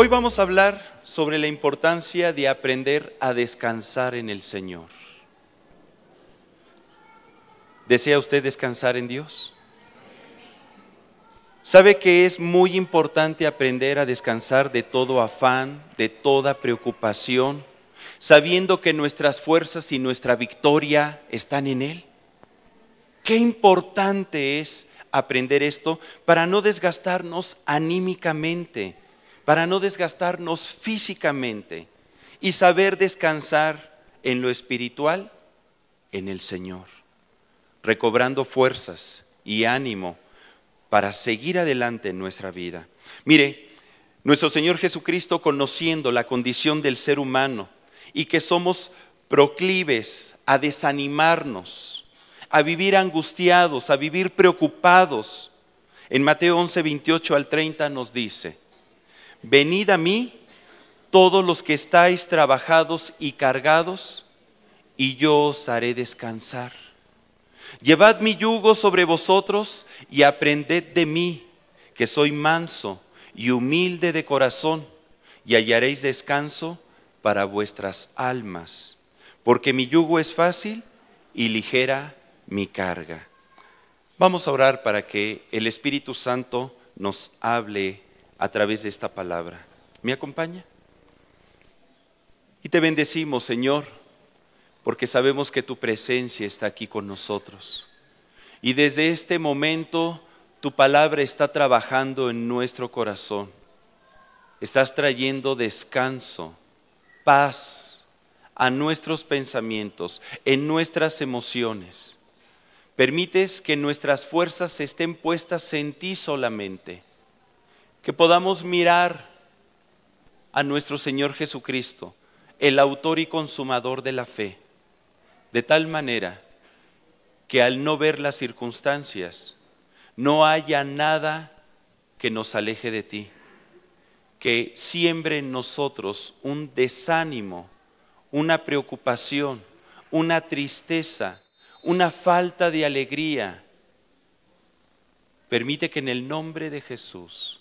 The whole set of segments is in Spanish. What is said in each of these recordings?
Hoy vamos a hablar sobre la importancia de aprender a descansar en el Señor. ¿Desea usted descansar en Dios? ¿Sabe que es muy importante aprender a descansar de todo afán, de toda preocupación, sabiendo que nuestras fuerzas y nuestra victoria están en Él? Qué importante es aprender esto para no desgastarnos anímicamente, para no desgastarnos físicamente y saber descansar en lo espiritual, en el Señor, recobrando fuerzas y ánimo para seguir adelante en nuestra vida. Mire, nuestro Señor Jesucristo, conociendo la condición del ser humano y que somos proclives a desanimarnos, a vivir angustiados, a vivir preocupados, en Mateo 11, 28 al 30 nos dice: venid a mí todos los que estáis trabajados y cargados, y yo os haré descansar. Llevad mi yugo sobre vosotros y aprended de mí, que soy manso y humilde de corazón, y hallaréis descanso para vuestras almas, porque mi yugo es fácil y ligera mi carga. Vamos a orar para que el Espíritu Santo nos hable a través de esta palabra. ¿Me acompaña? Y te bendecimos, Señor, porque sabemos que tu presencia está aquí con nosotros. Y desde este momento tu palabra está trabajando en nuestro corazón. Estás trayendo descanso, paz a nuestros pensamientos, en nuestras emociones. Permites que nuestras fuerzas estén puestas en ti solamente, que podamos mirar a nuestro Señor Jesucristo, el autor y consumador de la fe, de tal manera que al no ver las circunstancias, no haya nada que nos aleje de ti, que siembre en nosotros un desánimo, una preocupación, una tristeza, una falta de alegría. Permite que en el nombre de Jesús,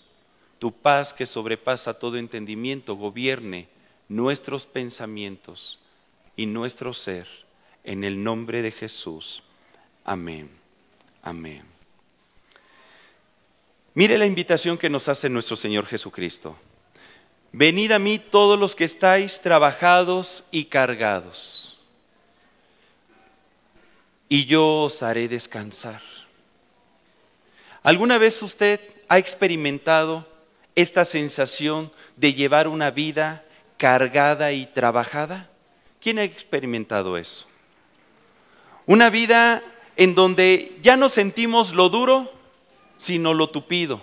tu paz que sobrepasa todo entendimiento gobierne nuestros pensamientos y nuestro ser. En el nombre de Jesús. Amén. Amén. Mire la invitación que nos hace nuestro Señor Jesucristo. Venid a mí todos los que estáis trabajados y cargados, y yo os haré descansar. ¿Alguna vez usted ha experimentado esta sensación de llevar una vida cargada y trabajada? ¿Quién ha experimentado eso? Una vida en donde ya no sentimos lo duro, sino lo tupido.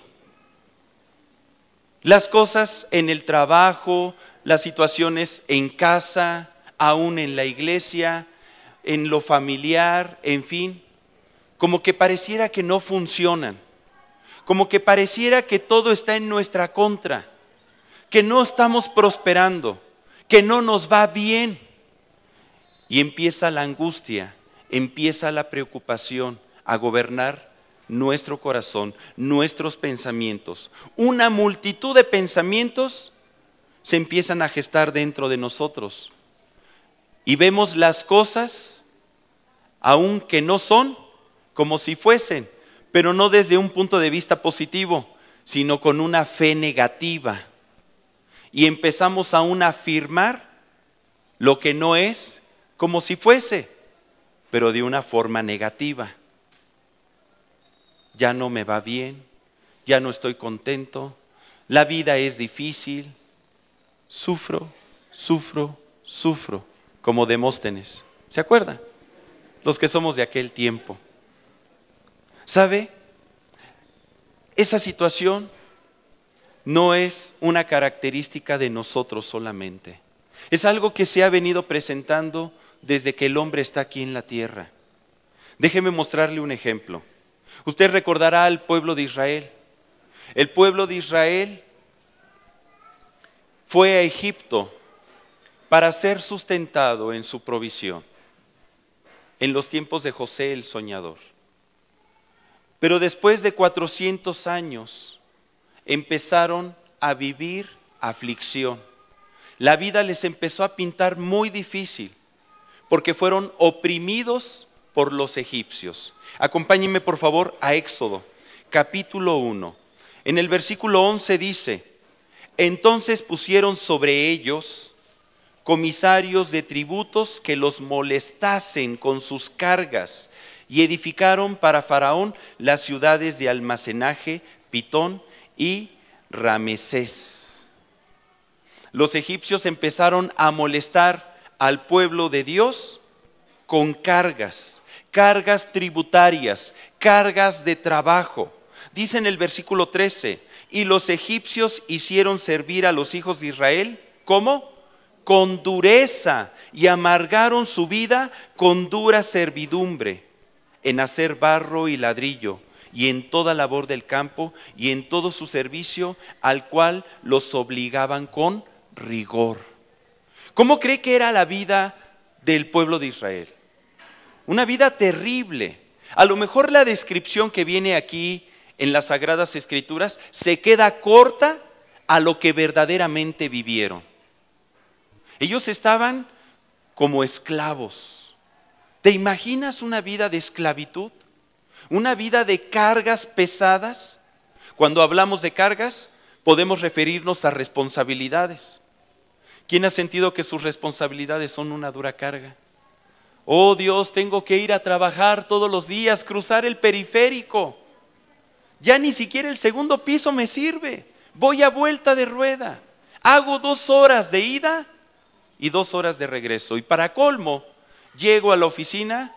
Las cosas en el trabajo, las situaciones en casa, aún en la iglesia, en lo familiar, en fin, como que pareciera que no funcionan, como que pareciera que todo está en nuestra contra, que no estamos prosperando, que no nos va bien. Y empieza la angustia, empieza la preocupación a gobernar nuestro corazón, nuestros pensamientos. Una multitud de pensamientos se empiezan a gestar dentro de nosotros. Y vemos las cosas, aunque no son, como si fuesen, pero no desde un punto de vista positivo, sino con una fe negativa. Y empezamos a afirmar lo que no es como si fuese, pero de una forma negativa. Ya no me va bien, ya no estoy contento, la vida es difícil, sufro, como Demóstenes. ¿Se acuerdan? Los que somos de aquel tiempo. ¿Sabe? Esa situación no es una característica de nosotros solamente. Es algo que se ha venido presentando desde que el hombre está aquí en la tierra. Déjeme mostrarle un ejemplo. Usted recordará al pueblo de Israel. El pueblo de Israel fue a Egipto para ser sustentado en su provisión, en los tiempos de José el soñador. Pero después de 400 años empezaron a vivir aflicción. La vida les empezó a pintar muy difícil porque fueron oprimidos por los egipcios. Acompáñenme por favor a Éxodo, capítulo 1. En el versículo 11 dice: entonces pusieron sobre ellos comisarios de tributos que los molestasen con sus cargas, y edificaron para Faraón las ciudades de almacenaje, Pitón y Ramesés. Los egipcios empezaron a molestar al pueblo de Dios con cargas, cargas tributarias, cargas de trabajo. Dice en el versículo 13: y los egipcios hicieron servir a los hijos de Israel, ¿cómo? Con dureza, y amargaron su vida con dura servidumbre, en hacer barro y ladrillo, y en toda labor del campo, y en todo su servicio, al cual los obligaban con rigor. ¿Cómo cree que era la vida del pueblo de Israel? Una vida terrible. A lo mejor la descripción que viene aquí en las Sagradas Escrituras se queda corta a lo que verdaderamente vivieron. Ellos estaban como esclavos. ¿Te imaginas una vida de esclavitud? ¿Una vida de cargas pesadas? Cuando hablamos de cargas, podemos referirnos a responsabilidades. ¿Quién ha sentido que sus responsabilidades son una dura carga? Oh Dios, tengo que ir a trabajar todos los días, cruzar el periférico. Ya ni siquiera el segundo piso me sirve. Voy a vuelta de rueda. Hago 2 horas de ida y 2 horas de regreso. Y para colmo, llego a la oficina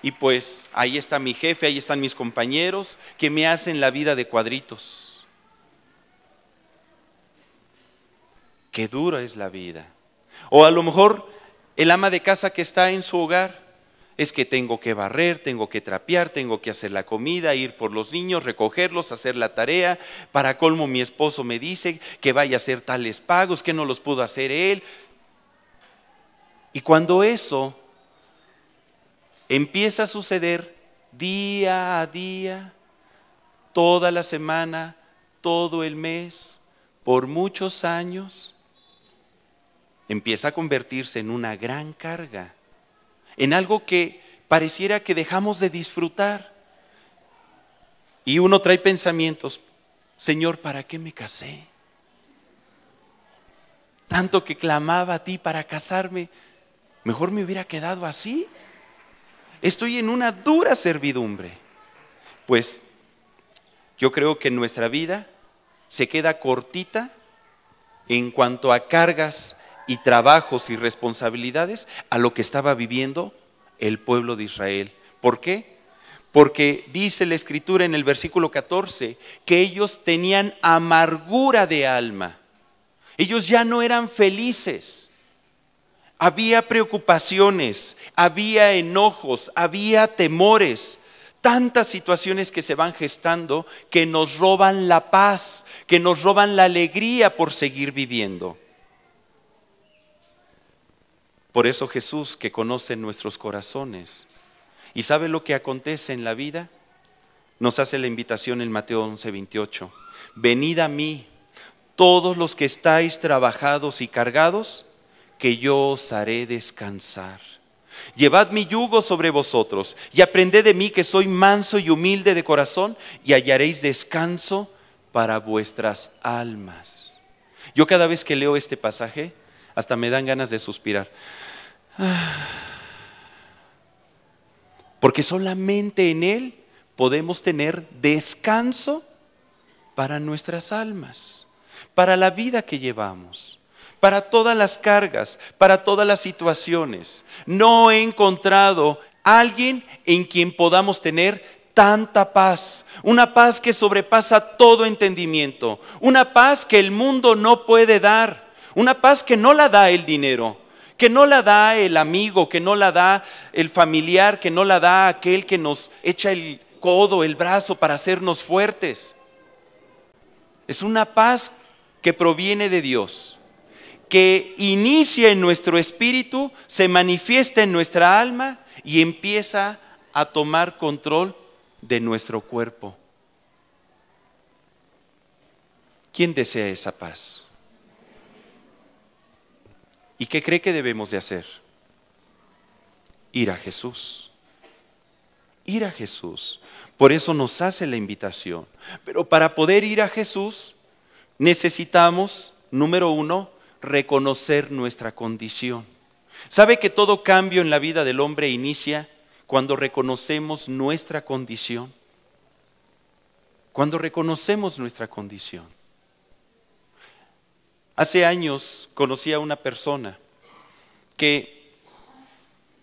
y pues ahí está mi jefe, ahí están mis compañeros que me hacen la vida de cuadritos. Qué dura es la vida. O a lo mejor el ama de casa que está en su hogar, es que tengo que barrer, tengo que trapear, tengo que hacer la comida, ir por los niños, recogerlos, hacer la tarea. Para colmo, mi esposo me dice que vaya a hacer tales pagos, que no los pudo hacer él. Y cuando eso empieza a suceder día a día, toda la semana, todo el mes, por muchos años, empieza a convertirse en una gran carga, en algo que pareciera que dejamos de disfrutar. Y uno trae pensamientos: Señor, ¿para qué me casé? Tanto que clamaba a ti para casarme, mejor me hubiera quedado así. Estoy en una dura servidumbre. Pues yo creo que nuestra vida se queda cortita en cuanto a cargas y trabajos y responsabilidades a lo que estaba viviendo el pueblo de Israel. ¿Por qué? Porque dice la Escritura en el versículo 14 que ellos tenían amargura de alma. Ellos ya no eran felices. Había preocupaciones, había enojos, había temores. Tantas situaciones que se van gestando que nos roban la paz, que nos roban la alegría por seguir viviendo. Por eso Jesús, que conoce nuestros corazones y sabe lo que acontece en la vida, nos hace la invitación en Mateo 11:28. Venid a mí, todos los que estáis trabajados y cargados, que yo os haré descansar. Llevad mi yugo sobre vosotros y aprended de mí, que soy manso y humilde de corazón, y hallaréis descanso para vuestras almas. Yo cada vez que leo este pasaje, hasta me dan ganas de suspirar. Porque solamente en Él podemos tener descanso para nuestras almas, para la vida que llevamos, para todas las cargas, para todas las situaciones. No he encontrado a alguien en quien podamos tener tanta paz, una paz que sobrepasa todo entendimiento, una paz que el mundo no puede dar, una paz que no la da el dinero, que no la da el amigo, que no la da el familiar, que no la da aquel que nos echa el codo, el brazo para hacernos fuertes. Es una paz que proviene de Dios, que inicia en nuestro espíritu, se manifiesta en nuestra alma y empieza a tomar control de nuestro cuerpo. ¿Quién desea esa paz? ¿Y qué cree que debemos de hacer? Ir a Jesús. Ir a Jesús. Por eso nos hace la invitación. Pero para poder ir a Jesús necesitamos, número uno, reconocer nuestra condición. ¿Sabe que todo cambio en la vida del hombre inicia cuando reconocemos nuestra condición? Cuando reconocemos nuestra condición. Hace años conocí a una persona que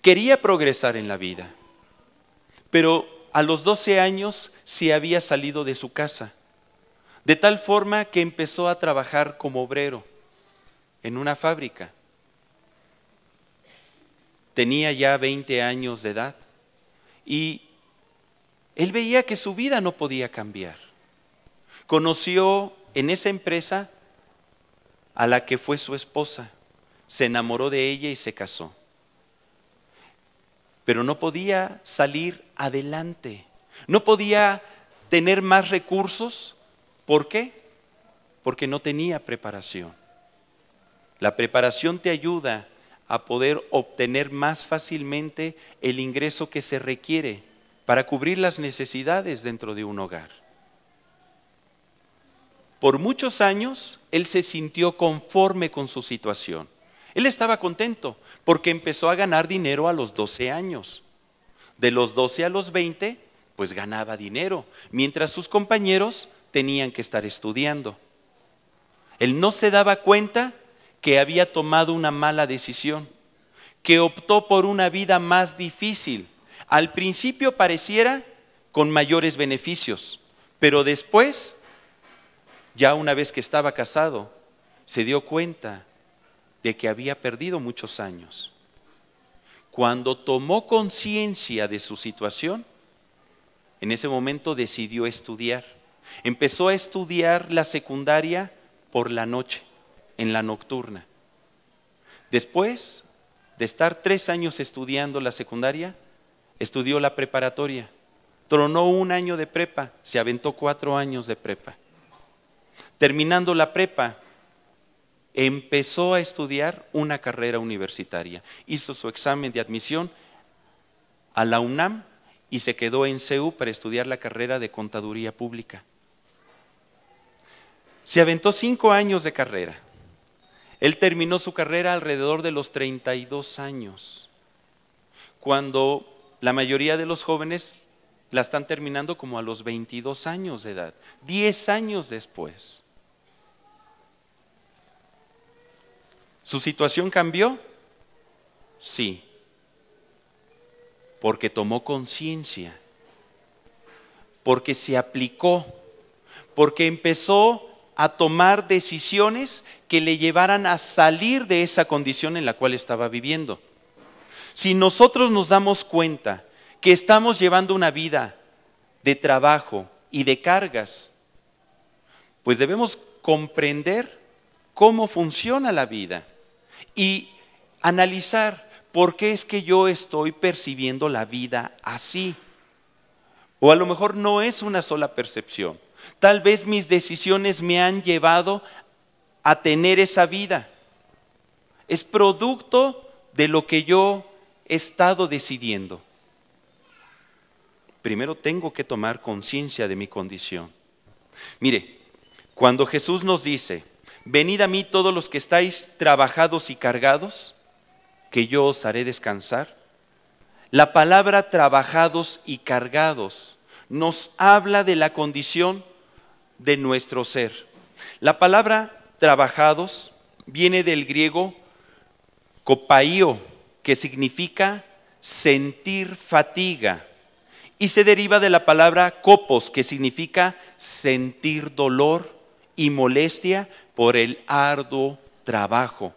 quería progresar en la vida, pero a los 12 años se había salido de su casa, de tal forma que empezó a trabajar como obrero en una fábrica. Tenía ya 20 años de edad y él veía que su vida no podía cambiar. Conoció en esa empresa a la que fue su esposa, se enamoró de ella y se casó. Pero no podía salir adelante, no podía tener más recursos. ¿Por qué? Porque no tenía preparación. La preparación te ayuda a poder obtener más fácilmente el ingreso que se requiere para cubrir las necesidades dentro de un hogar. Por muchos años, él se sintió conforme con su situación. Él estaba contento porque empezó a ganar dinero a los 12 años. De los 12 a los 20, pues ganaba dinero, mientras sus compañeros tenían que estar estudiando. Él no se daba cuenta que había tomado una mala decisión, que optó por una vida más difícil. Al principio pareciera con mayores beneficios, pero después, ya una vez que estaba casado, se dio cuenta de que había perdido muchos años. Cuando tomó conciencia de su situación, en ese momento decidió estudiar. Empezó a estudiar la secundaria por la noche, en la nocturna. Después de estar 3 años estudiando la secundaria, estudió la preparatoria. Tronó 1 año de prepa, se aventó 4 años de prepa. Terminando la prepa, empezó a estudiar una carrera universitaria. Hizo su examen de admisión a la UNAM y se quedó en CEU para estudiar la carrera de Contaduría Pública. Se aventó 5 años de carrera. Él terminó su carrera alrededor de los 32 años, cuando la mayoría de los jóvenes la están terminando como a los 22 años de edad, 10 años después. ¿Su situación cambió? Sí, porque tomó conciencia, porque se aplicó, porque empezó a tomar decisiones que le llevaran a salir de esa condición en la cual estaba viviendo. Si nosotros nos damos cuenta que estamos llevando una vida de trabajo y de cargas, pues debemos comprender cómo funciona la vida y analizar por qué es que yo estoy percibiendo la vida así. O a lo mejor no es una sola percepción. Tal vez mis decisiones me han llevado a tener esa vida. Es producto de lo que yo he estado decidiendo. Primero tengo que tomar conciencia de mi condición. Mire, cuando Jesús nos dice, venid a mí todos los que estáis trabajados y cargados, que yo os haré descansar. La palabra trabajados y cargados nos habla de la condición de nuestro ser. La palabra trabajados viene del griego kopaio, que significa sentir fatiga, y se deriva de la palabra kopos, que significa sentir dolor y molestia por el arduo trabajo,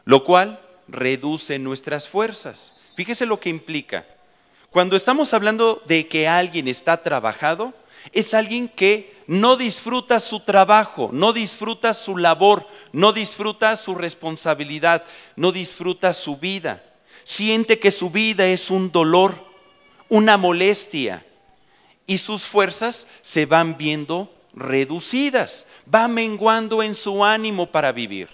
lo cual reduce nuestras fuerzas. Fíjese lo que implica. Cuando estamos hablando de que alguien está trabajado, es alguien que no disfruta su trabajo, no disfruta su labor, no disfruta su responsabilidad, no disfruta su vida. Siente que su vida es un dolor, una molestia, y sus fuerzas se van viendo reducidas, va menguando en su ánimo para vivir.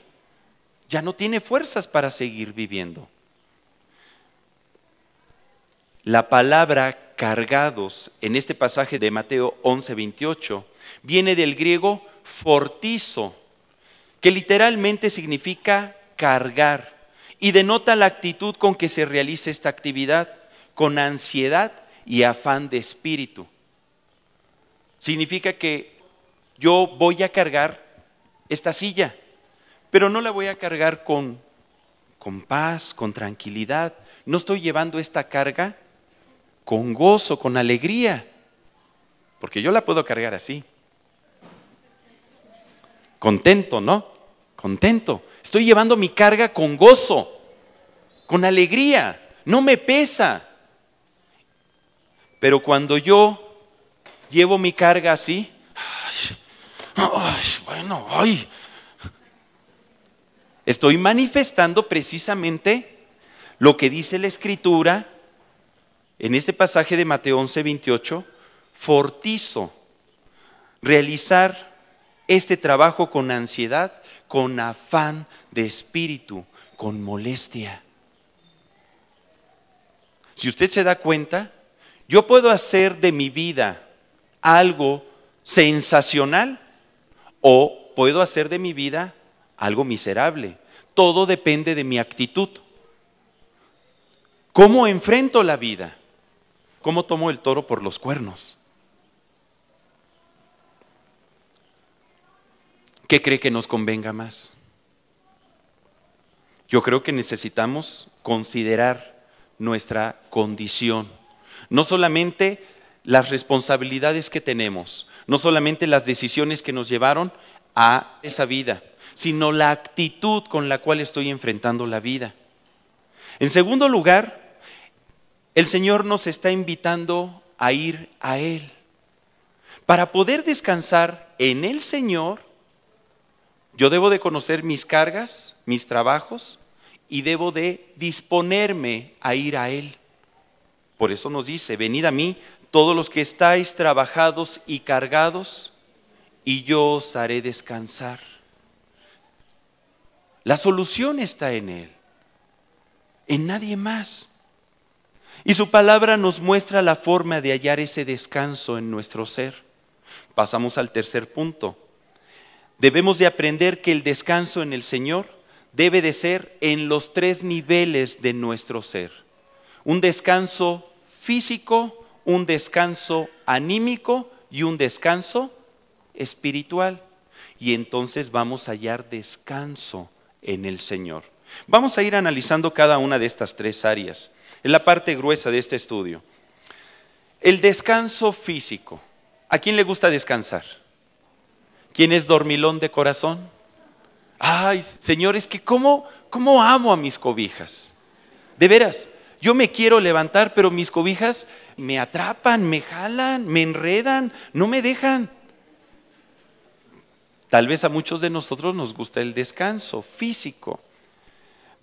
ya no tiene fuerzas para seguir viviendo. La palabra cargados en este pasaje de Mateo 11:28 viene del griego fortizo, que literalmente significa cargar y denota la actitud con que se realiza esta actividad, con ansiedad y afán de espíritu. Significa que yo voy a cargar esta silla, pero no la voy a cargar con paz, con tranquilidad. No estoy llevando esta carga con gozo, con alegría, porque yo la puedo cargar así. Contento, ¿no? Contento. Estoy llevando mi carga con gozo, con alegría. No me pesa. Pero cuando yo llevo mi carga así, estoy manifestando precisamente lo que dice la Escritura en este pasaje de Mateo 11:28, fortizo, realizar este trabajo con ansiedad, con afán de espíritu, con molestia. Si usted se da cuenta, yo puedo hacer de mi vida algo sensacional o puedo hacer de mi vida algo miserable. Todo depende de mi actitud. ¿Cómo enfrento la vida? ¿Cómo tomo el toro por los cuernos? ¿Qué cree que nos convenga más? Yo creo que necesitamos considerar nuestra condición. No solamente las responsabilidades que tenemos, no solamente las decisiones que nos llevaron a esa vida, sino la actitud con la cual estoy enfrentando la vida. En segundo lugar, el Señor nos está invitando a ir a Él. Para poder descansar en el Señor, yo debo de conocer mis cargas, mis trabajos, y debo de disponerme a ir a Él. Por eso nos dice, venid a mí todos los que estáis trabajados y cargados, y yo os haré descansar. La solución está en Él, en nadie más. Y su palabra nos muestra la forma de hallar ese descanso en nuestro ser. Pasamos al tercer punto. Debemos de aprender que el descanso en el Señor debe de ser en los tres niveles de nuestro ser. Un descanso físico, un descanso anímico y un descanso espiritual. Y entonces vamos a hallar descanso en el Señor. Vamos a ir analizando cada una de estas tres áreas. Es la parte gruesa de este estudio. El descanso físico. ¿A quién le gusta descansar? ¿Quién es dormilón de corazón? Ay, Señor, es que ¿cómo amo a mis cobijas? De veras, yo me quiero levantar, pero mis cobijas me atrapan, me jalan, me enredan, no me dejan. Tal vez a muchos de nosotros nos gusta el descanso físico.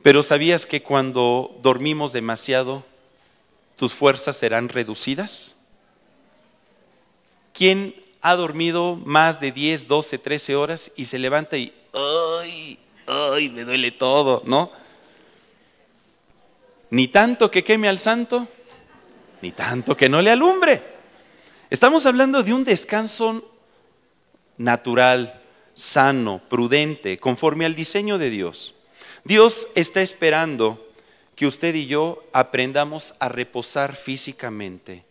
Pero ¿sabías que cuando dormimos demasiado, tus fuerzas serán reducidas? ¿Quién ha dormido más de 10, 12, 13 horas y se levanta y ¡ay, me duele todo!, ¿no? Ni tanto que queme al santo, ni tanto que no le alumbre. Estamos hablando de un descanso natural, sano, prudente, conforme al diseño de Dios. Dios está esperando que usted y yo aprendamos a reposar físicamente.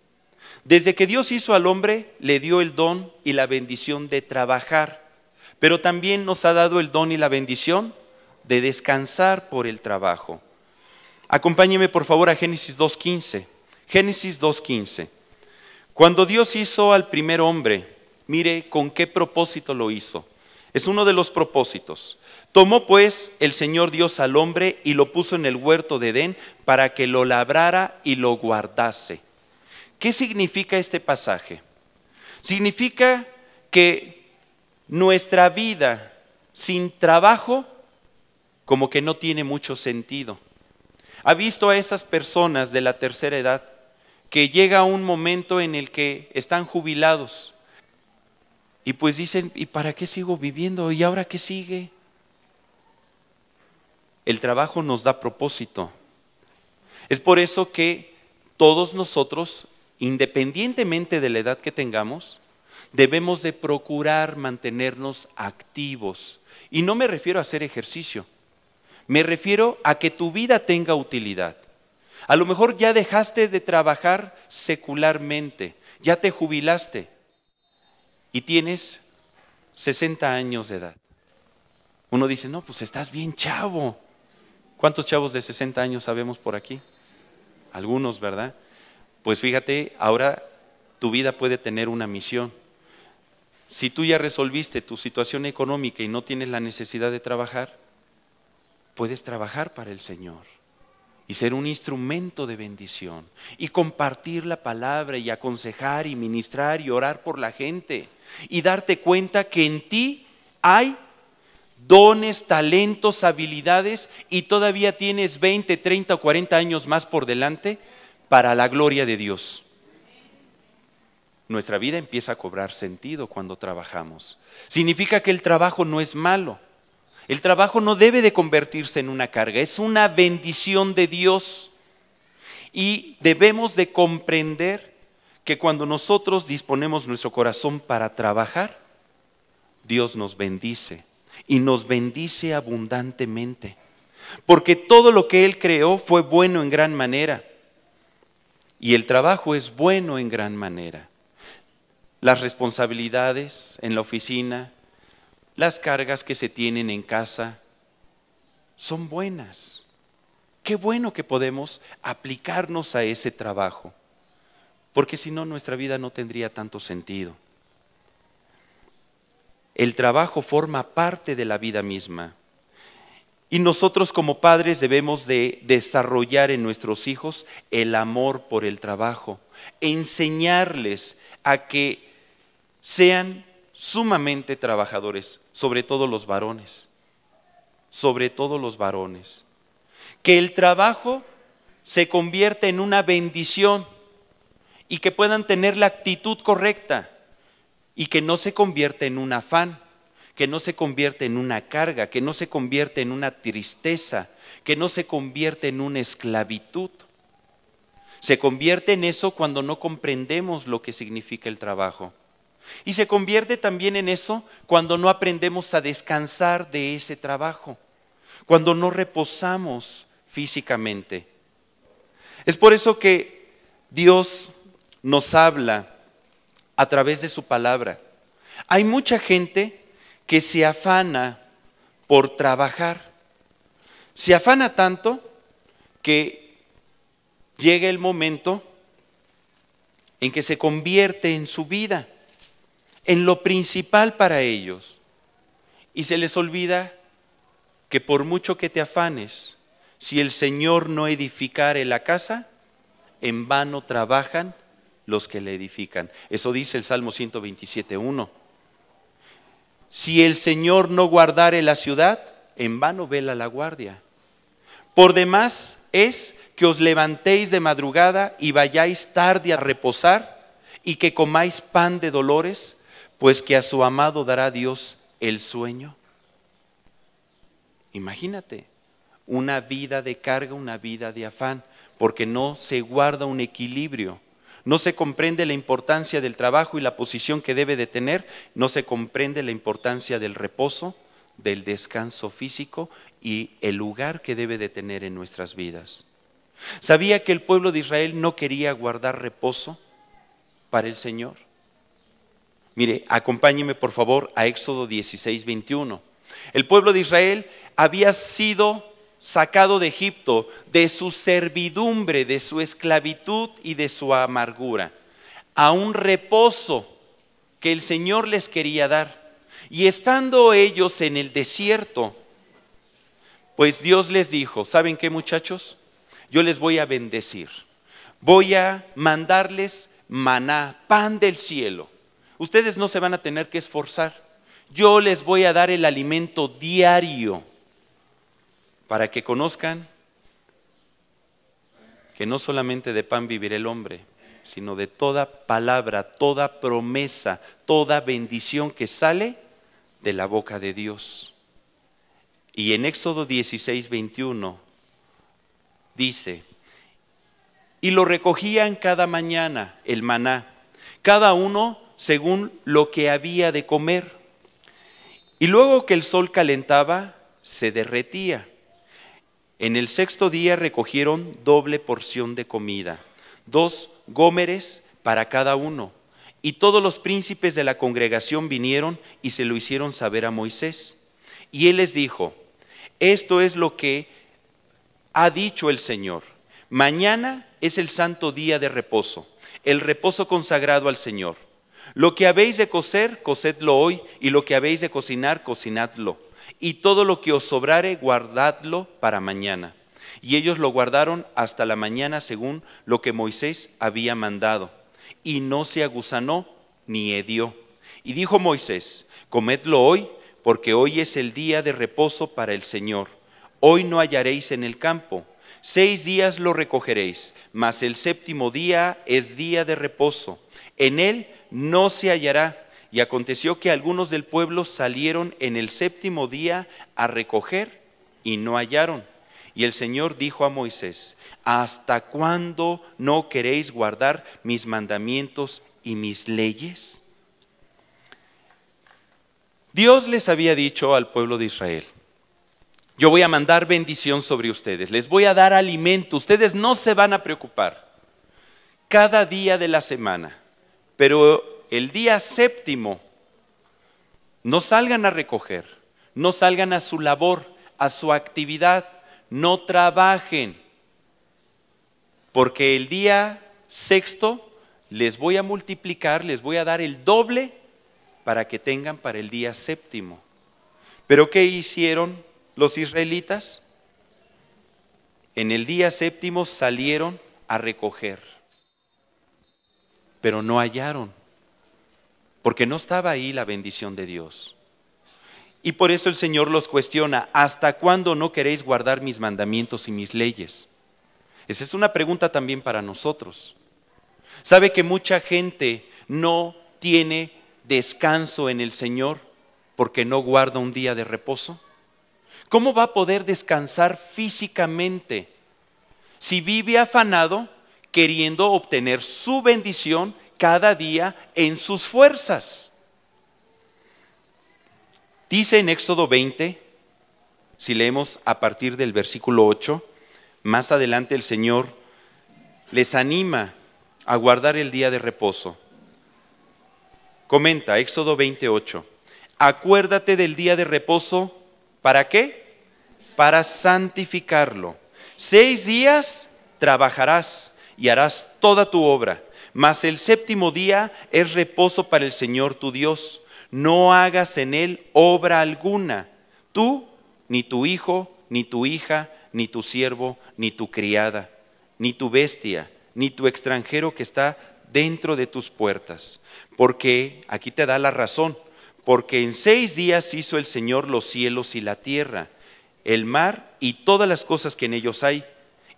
Desde que Dios hizo al hombre, le dio el don y la bendición de trabajar, pero también nos ha dado el don y la bendición de descansar por el trabajo. Acompáñeme por favor a Génesis 2:15. Génesis 2:15. Cuando Dios hizo al primer hombre, mire con qué propósito lo hizo. Es uno de los propósitos. Tomó pues el Señor Dios al hombre y lo puso en el huerto de Edén para que lo labrara y lo guardase. ¿Qué significa este pasaje? Significa que nuestra vida sin trabajo como que no tiene mucho sentido. ¿Ha visto a esas personas de la tercera edad que llega un momento en el que están jubilados y pues dicen, ¿y para qué sigo viviendo? ¿Y ahora qué sigue? El trabajo nos da propósito. Es por eso que todos nosotros, independientemente de la edad que tengamos, debemos de procurar mantenernos activos. Y no me refiero a hacer ejercicio, me refiero a que tu vida tenga utilidad. A lo mejor ya dejaste de trabajar secularmente, ya te jubilaste y tienes 60 años de edad. Uno dice, no, pues estás bien chavo. ¿Cuántos chavos de 60 años sabemos por aquí? Algunos, ¿verdad? Pues fíjate, ahora tu vida puede tener una misión. Si tú ya resolviste tu situación económica y no tienes la necesidad de trabajar, puedes trabajar para el Señor y ser un instrumento de bendición y compartir la palabra y aconsejar y ministrar y orar por la gente y darte cuenta que en ti hay dones, talentos, habilidades y todavía tienes 20, 30 o 40 años más por delante para la gloria de Dios. Nuestra vida empieza a cobrar sentido cuando trabajamos. Significa que el trabajo no es malo. El trabajo no debe de convertirse en una carga, es una bendición de Dios. Y debemos de comprender que cuando nosotros disponemos nuestro corazón para trabajar, Dios nos bendice y nos bendice abundantemente. Porque todo lo que Él creó fue bueno en gran manera. Y el trabajo es bueno en gran manera. Las responsabilidades en la oficina, las cargas que se tienen en casa, son buenas. Qué bueno que podemos aplicarnos a ese trabajo, porque si no, nuestra vida no tendría tanto sentido. El trabajo forma parte de la vida misma. Y nosotros como padres debemos de desarrollar en nuestros hijos el amor por el trabajo, enseñarles a que sean sumamente trabajadores, sobre todo los varones, que el trabajo se convierta en una bendición y que puedan tener la actitud correcta y que no se convierta en un afán, que no se convierta en una carga, que no se convierta en una tristeza, que no se convierta en una esclavitud. Se convierte en eso cuando no comprendemos lo que significa el trabajo. Y se convierte también en eso cuando no aprendemos a descansar de ese trabajo, cuando no reposamos físicamente. Es por eso que Dios nos habla a través de su palabra. Hay mucha gente que se afana por trabajar. Se afana tanto que llega el momento en que se convierte en su vida, en lo principal para ellos. Y se les olvida que por mucho que te afanes, si el Señor no edificare la casa, en vano trabajan los que la edifican. Eso dice el Salmo 127:1. Si el Señor no guardare la ciudad, en vano vela la guardia. Por demás es que os levantéis de madrugada y vayáis tarde a reposar y que comáis pan de dolores, pues que a su amado dará Dios el sueño. Imagínate, una vida de carga, una vida de afán, porque no se guarda un equilibrio, no se comprende la importancia del trabajo y la posición que debe de tener, no se comprende la importancia del reposo, del descanso físico y el lugar que debe de tener en nuestras vidas. ¿Sabía que el pueblo de Israel no quería guardar reposo para el Señor? Mire, acompáñeme por favor a Éxodo 16:21. El pueblo de Israel había sido sacado de Egipto, de su servidumbre, de su esclavitud y de su amargura, a un reposo que el Señor les quería dar. Y estando ellos en el desierto, pues Dios les dijo, ¿saben qué, muchachos? Yo les voy a bendecir, voy a mandarles maná, pan del cielo. Ustedes no se van a tener que esforzar. Yo les voy a dar el alimento diario para que conozcan que no solamente de pan vivirá el hombre, sino de toda palabra, toda promesa, toda bendición que sale de la boca de Dios. Y en Éxodo 16:21 dice: y lo recogían cada mañana el maná, cada uno según lo que había de comer. Y luego que el sol calentaba, se derretía. En el sexto día recogieron doble porción de comida, 2 gómeres para cada uno. Y todos los príncipes de la congregación vinieron y se lo hicieron saber a Moisés. Y él les dijo: esto es lo que ha dicho el Señor. Mañana es el santo día de reposo, el reposo consagrado al Señor. Lo que habéis de cocer, cocedlo hoy, y lo que habéis de cocinar, cocinadlo. Y todo lo que os sobrare, guardadlo para mañana. Y ellos lo guardaron hasta la mañana según lo que Moisés había mandado. Y no se aguzanó ni hedió. Y dijo Moisés: comedlo hoy, porque hoy es el día de reposo para el Señor. Hoy no hallaréis en el campo. 6 días lo recogeréis, mas el séptimo día es día de reposo. En él no se hallará. Y aconteció que algunos del pueblo salieron en el séptimo día a recoger y no hallaron. Y el Señor dijo a Moisés: ¿hasta cuándo no queréis guardar mis mandamientos y mis leyes? Dios les había dicho al pueblo de Israel: yo voy a mandar bendición sobre ustedes, les voy a dar alimento, ustedes no se van a preocupar cada día de la semana, pero el día séptimo no salgan a recoger, no salgan a su labor, a su actividad, no trabajen, porque el día sexto les voy a multiplicar, les voy a dar el doble para que tengan para el día séptimo. ¿Pero qué hicieron los israelitas? En el día séptimo salieron a recoger, pero no hallaron, porque no estaba ahí la bendición de Dios. Y por eso el Señor los cuestiona: ¿hasta cuándo no queréis guardar mis mandamientos y mis leyes? Esa es una pregunta también para nosotros. ¿Sabe que mucha gente no tiene descanso en el Señor porque no guarda un día de reposo? ¿Cómo va a poder descansar físicamente si vive afanado queriendo obtener su bendición cada día en sus fuerzas? Dice en Éxodo 20, si leemos a partir del versículo 8, más adelante el Señor les anima a guardar el día de reposo. Comenta Éxodo 28: acuérdate del día de reposo, ¿para qué? Para santificarlo. 6 días trabajarás y harás toda tu obra, mas el séptimo día es reposo para el Señor tu Dios. No hagas en él obra alguna, tú, ni tu hijo, ni tu hija, ni tu siervo, ni tu criada, ni tu bestia, ni tu extranjero que está dentro de tus puertas. Porque, aquí te da la razón, porque en 6 días hizo el Señor los cielos y la tierra, el mar y todas las cosas que en ellos hay,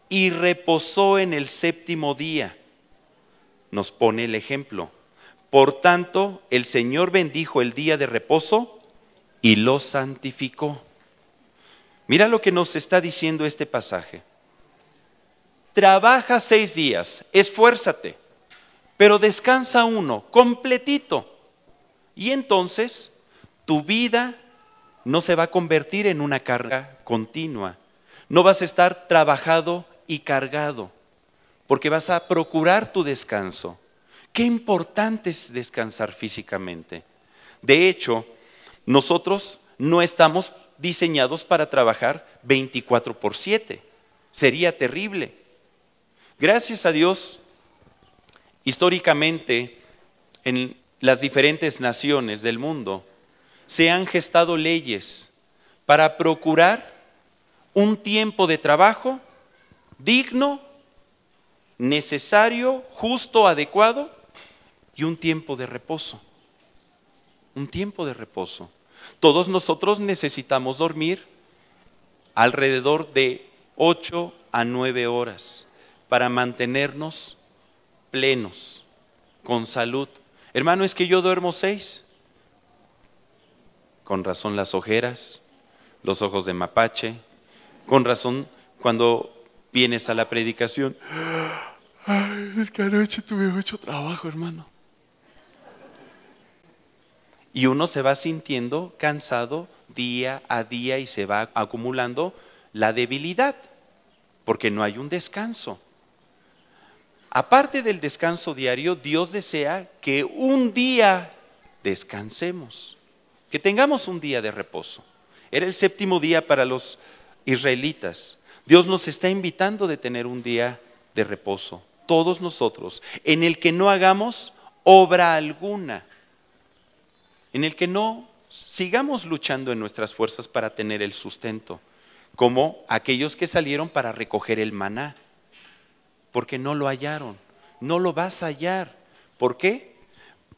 y reposó en el séptimo día. Nos pone el ejemplo. Por tanto, el Señor bendijo el día de reposo y lo santificó. Mira lo que nos está diciendo este pasaje. Trabaja 6 días, esfuérzate, pero descansa uno, completito. Y entonces tu vida no se va a convertir en una carga continua. No vas a estar trabajado y cargado, porque vas a procurar tu descanso. Qué importante es descansar físicamente. De hecho, nosotros no estamos diseñados para trabajar 24/7. Sería terrible. Gracias a Dios, históricamente, en las diferentes naciones del mundo, se han gestado leyes para procurar un tiempo de trabajo digno, necesario, justo, adecuado, y un tiempo de reposo. Un tiempo de reposo. Todos nosotros necesitamos dormir alrededor de 8 a 9 horas para mantenernos plenos, con salud. Hermano, es que yo duermo 6. Con razón las ojeras, los ojos de mapache. Con razón, cuando vienes a la predicación, ay, es que anoche tuve mucho trabajo, hermano. Y uno se va sintiendo cansado día a día y se va acumulando la debilidad, porque no hay un descanso. Aparte del descanso diario, Dios desea que un día descansemos, que tengamos un día de reposo. Era el séptimo día para los israelitas. Dios nos está invitando de tener un día de reposo, todos nosotros, en el que no hagamos obra alguna, en el que no sigamos luchando en nuestras fuerzas para tener el sustento, como aquellos que salieron para recoger el maná, porque no lo hallaron, no lo vas a hallar. ¿Por qué?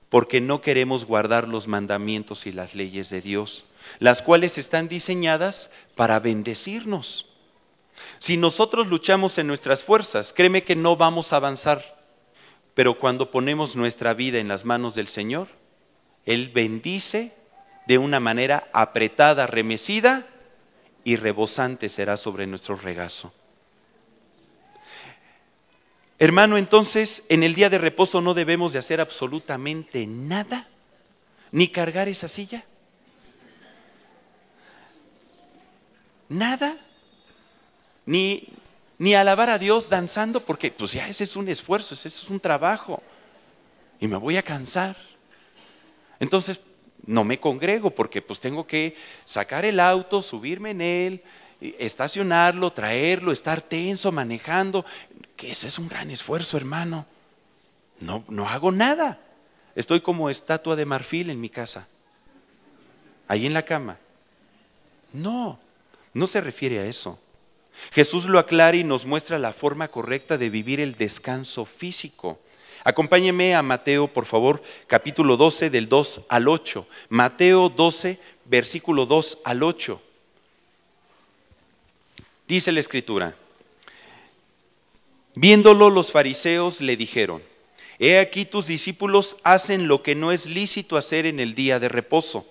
Porque no queremos guardar los mandamientos y las leyes de Dios, las cuales están diseñadas para bendecirnos. Si nosotros luchamos en nuestras fuerzas, créeme que no vamos a avanzar, pero cuando ponemos nuestra vida en las manos del Señor, Él bendice de una manera apretada, remecida y rebosante será sobre nuestro regazo. Hermano, entonces, en el día de reposo no debemos de hacer absolutamente nada, ni cargar esa silla. Nada. Ni alabar a Dios danzando, porque pues ya ese es un esfuerzo, ese es un trabajo. Y me voy a cansar. Entonces, no me congrego porque pues tengo que sacar el auto, subirme en él, estacionarlo, traerlo, estar tenso, manejando, que ese es un gran esfuerzo, hermano. No hago nada. Estoy como estatua de marfil en mi casa, ahí en la cama. No se refiere a eso. Jesús lo aclara y nos muestra la forma correcta de vivir el descanso físico. Acompáñeme a Mateo, por favor, capítulo 12, del 2 al 8. Mateo 12, versículo 2 al 8. Dice la Escritura: viéndolo los fariseos le dijeron: he aquí tus discípulos hacen lo que no es lícito hacer en el día de reposo.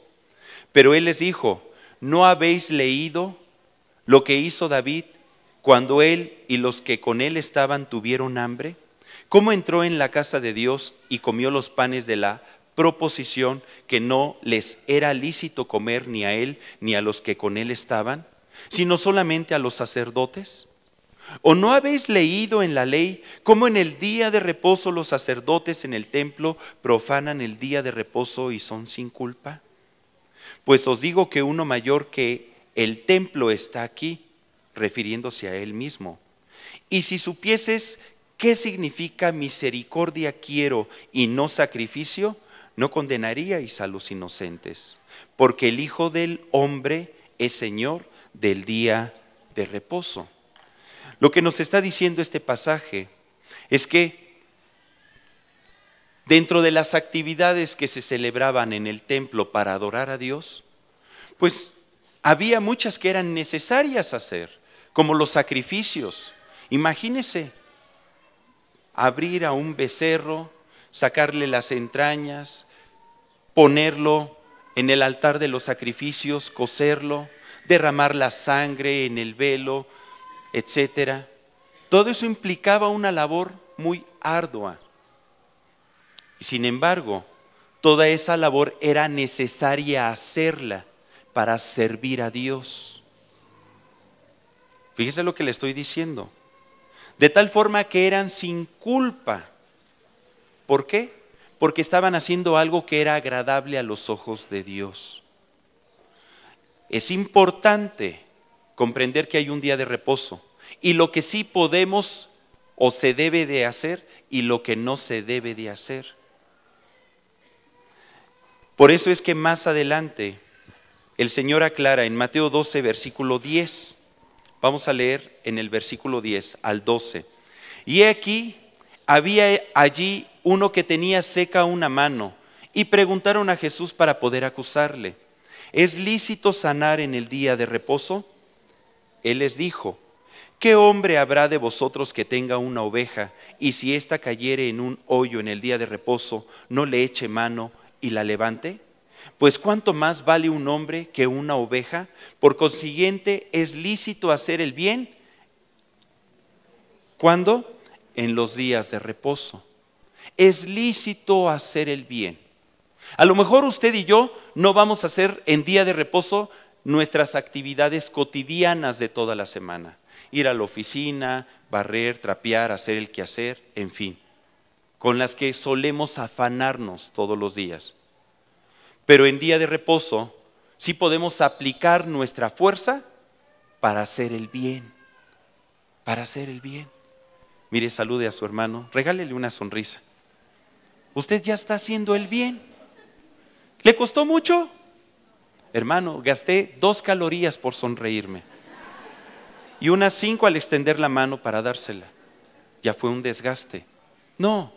Pero él les dijo: ¿no habéis leído lo que hizo David cuando él y los que con él estaban tuvieron hambre? ¿Cómo entró en la casa de Dios y comió los panes de la proposición que no les era lícito comer ni a él ni a los que con él estaban, sino solamente a los sacerdotes? ¿O no habéis leído en la ley cómo en el día de reposo los sacerdotes en el templo profanan el día de reposo y son sin culpa? Pues os digo que uno mayor que el templo está aquí, refiriéndose a él mismo. Y si supieses qué significa misericordia quiero y no sacrificio, no condenaríais a los inocentes, porque el Hijo del Hombre es Señor del día de reposo. Lo que nos está diciendo este pasaje es que dentro de las actividades que se celebraban en el templo para adorar a Dios, pues había muchas que eran necesarias hacer, como los sacrificios. Imagínese abrir a un becerro, sacarle las entrañas, ponerlo en el altar de los sacrificios, cocerlo, derramar la sangre en el velo, etcétera. Todo eso implicaba una labor muy ardua. Y sin embargo, toda esa labor era necesaria hacerla para servir a Dios. Fíjese lo que le estoy diciendo. De tal forma que eran sin culpa. ¿Por qué? Porque estaban haciendo algo que era agradable a los ojos de Dios. Es importante comprender que hay un día de reposo y lo que sí podemos o se debe de hacer y lo que no se debe de hacer. Por eso es que más adelante el Señor aclara en Mateo 12, versículo 10. Vamos a leer en el versículo 10 al 12. Y he aquí, había allí uno que tenía seca una mano, y preguntaron a Jesús para poder acusarle: ¿es lícito sanar en el día de reposo? Él les dijo: ¿qué hombre habrá de vosotros que tenga una oveja, y si ésta cayere en un hoyo en el día de reposo, no le eche mano y la levante? Pues cuánto más vale un hombre que una oveja. Por consiguiente, es lícito hacer el bien. ¿Cuándo? En los días de reposo. Es lícito hacer el bien. A lo mejor usted y yo no vamos a hacer en día de reposo nuestras actividades cotidianas de toda la semana. Ir a la oficina, barrer, trapear, hacer el quehacer, en fin, con las que solemos afanarnos todos los días. Pero en día de reposo sí podemos aplicar nuestra fuerza para hacer el bien, para hacer el bien. Mire, salude a su hermano, regálele una sonrisa. Usted ya está haciendo el bien. ¿Le costó mucho? Hermano, gasté 2 calorías por sonreírme y unas 5 al extender la mano para dársela. Ya fue un desgaste. No,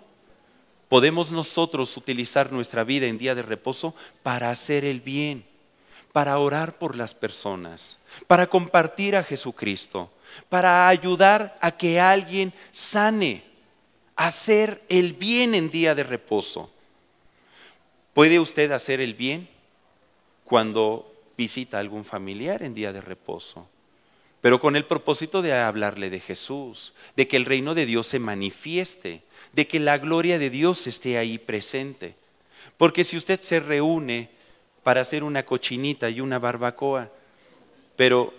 podemos nosotros utilizar nuestra vida en día de reposo para hacer el bien, para orar por las personas, para compartir a Jesucristo, para ayudar a que alguien sane, hacer el bien en día de reposo. ¿Puede usted hacer el bien cuando visita a algún familiar en día de reposo? Pero con el propósito de hablarle de Jesús, de que el reino de Dios se manifieste, de que la gloria de Dios esté ahí presente. Porque si usted se reúne para hacer una cochinita y una barbacoa, pero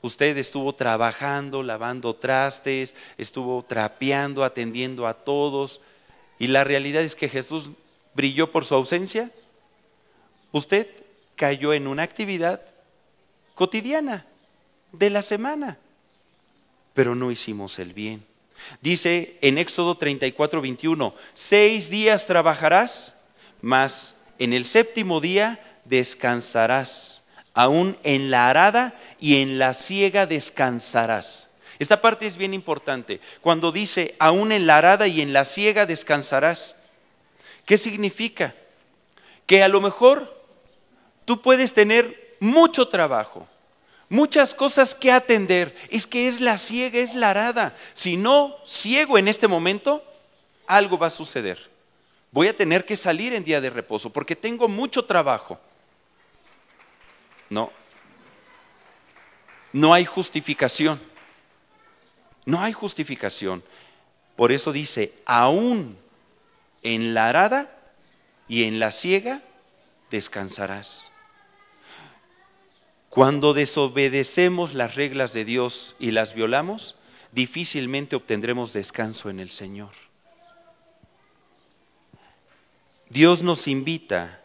usted estuvo trabajando, lavando trastes, estuvo trapeando, atendiendo a todos, y la realidad es que Jesús brilló por su ausencia, usted cayó en una actividad cotidiana de la semana, pero no hicimos el bien. Dice en Éxodo 34:21, 6 días trabajarás, mas en el 7º día descansarás, aún en la arada y en la siega descansarás. Esta parte es bien importante. Cuando dice aún en la arada y en la siega descansarás, ¿qué significa? Que a lo mejor tú puedes tener mucho trabajo, muchas cosas que atender. Es que es la siega, es la arada. Si no ciego en este momento, algo va a suceder. Voy a tener que salir en día de reposo porque tengo mucho trabajo. No hay justificación. No hay justificación. Por eso dice, aún en la arada y en la siega descansarás. Cuando desobedecemos las reglas de Dios y las violamos, difícilmente obtendremos descanso en el Señor. Dios nos invita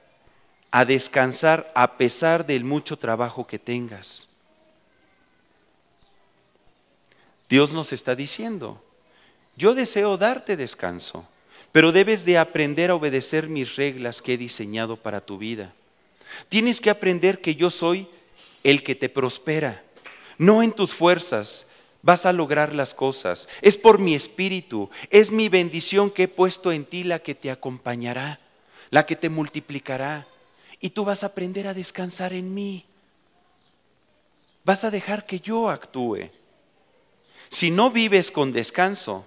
a descansar a pesar del mucho trabajo que tengas. Dios nos está diciendo, yo deseo darte descanso, pero debes de aprender a obedecer mis reglas que he diseñado para tu vida. Tienes que aprender que yo soy el que te prospera. No en tus fuerzas vas a lograr las cosas. Es por mi espíritu, es mi bendición que he puesto en ti la que te acompañará, la que te multiplicará. Y tú vas a aprender a descansar en mí. Vas a dejar que yo actúe. Si no vives con descanso,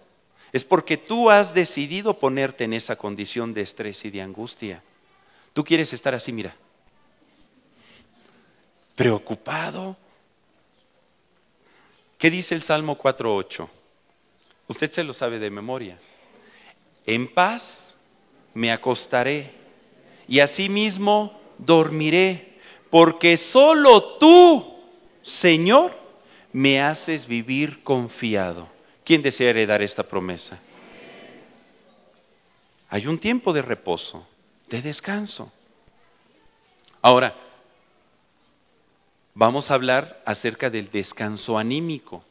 es porque tú has decidido ponerte en esa condición de estrés y de angustia. Tú quieres estar así, mira, preocupado. ¿Qué dice el Salmo 4:8? Usted se lo sabe de memoria. En paz me acostaré y asimismo dormiré, porque solo tú, Señor, me haces vivir confiado. ¿Quién desea heredar esta promesa? Hay un tiempo de reposo, de descanso. Ahora, vamos a hablar acerca del descanso anímico.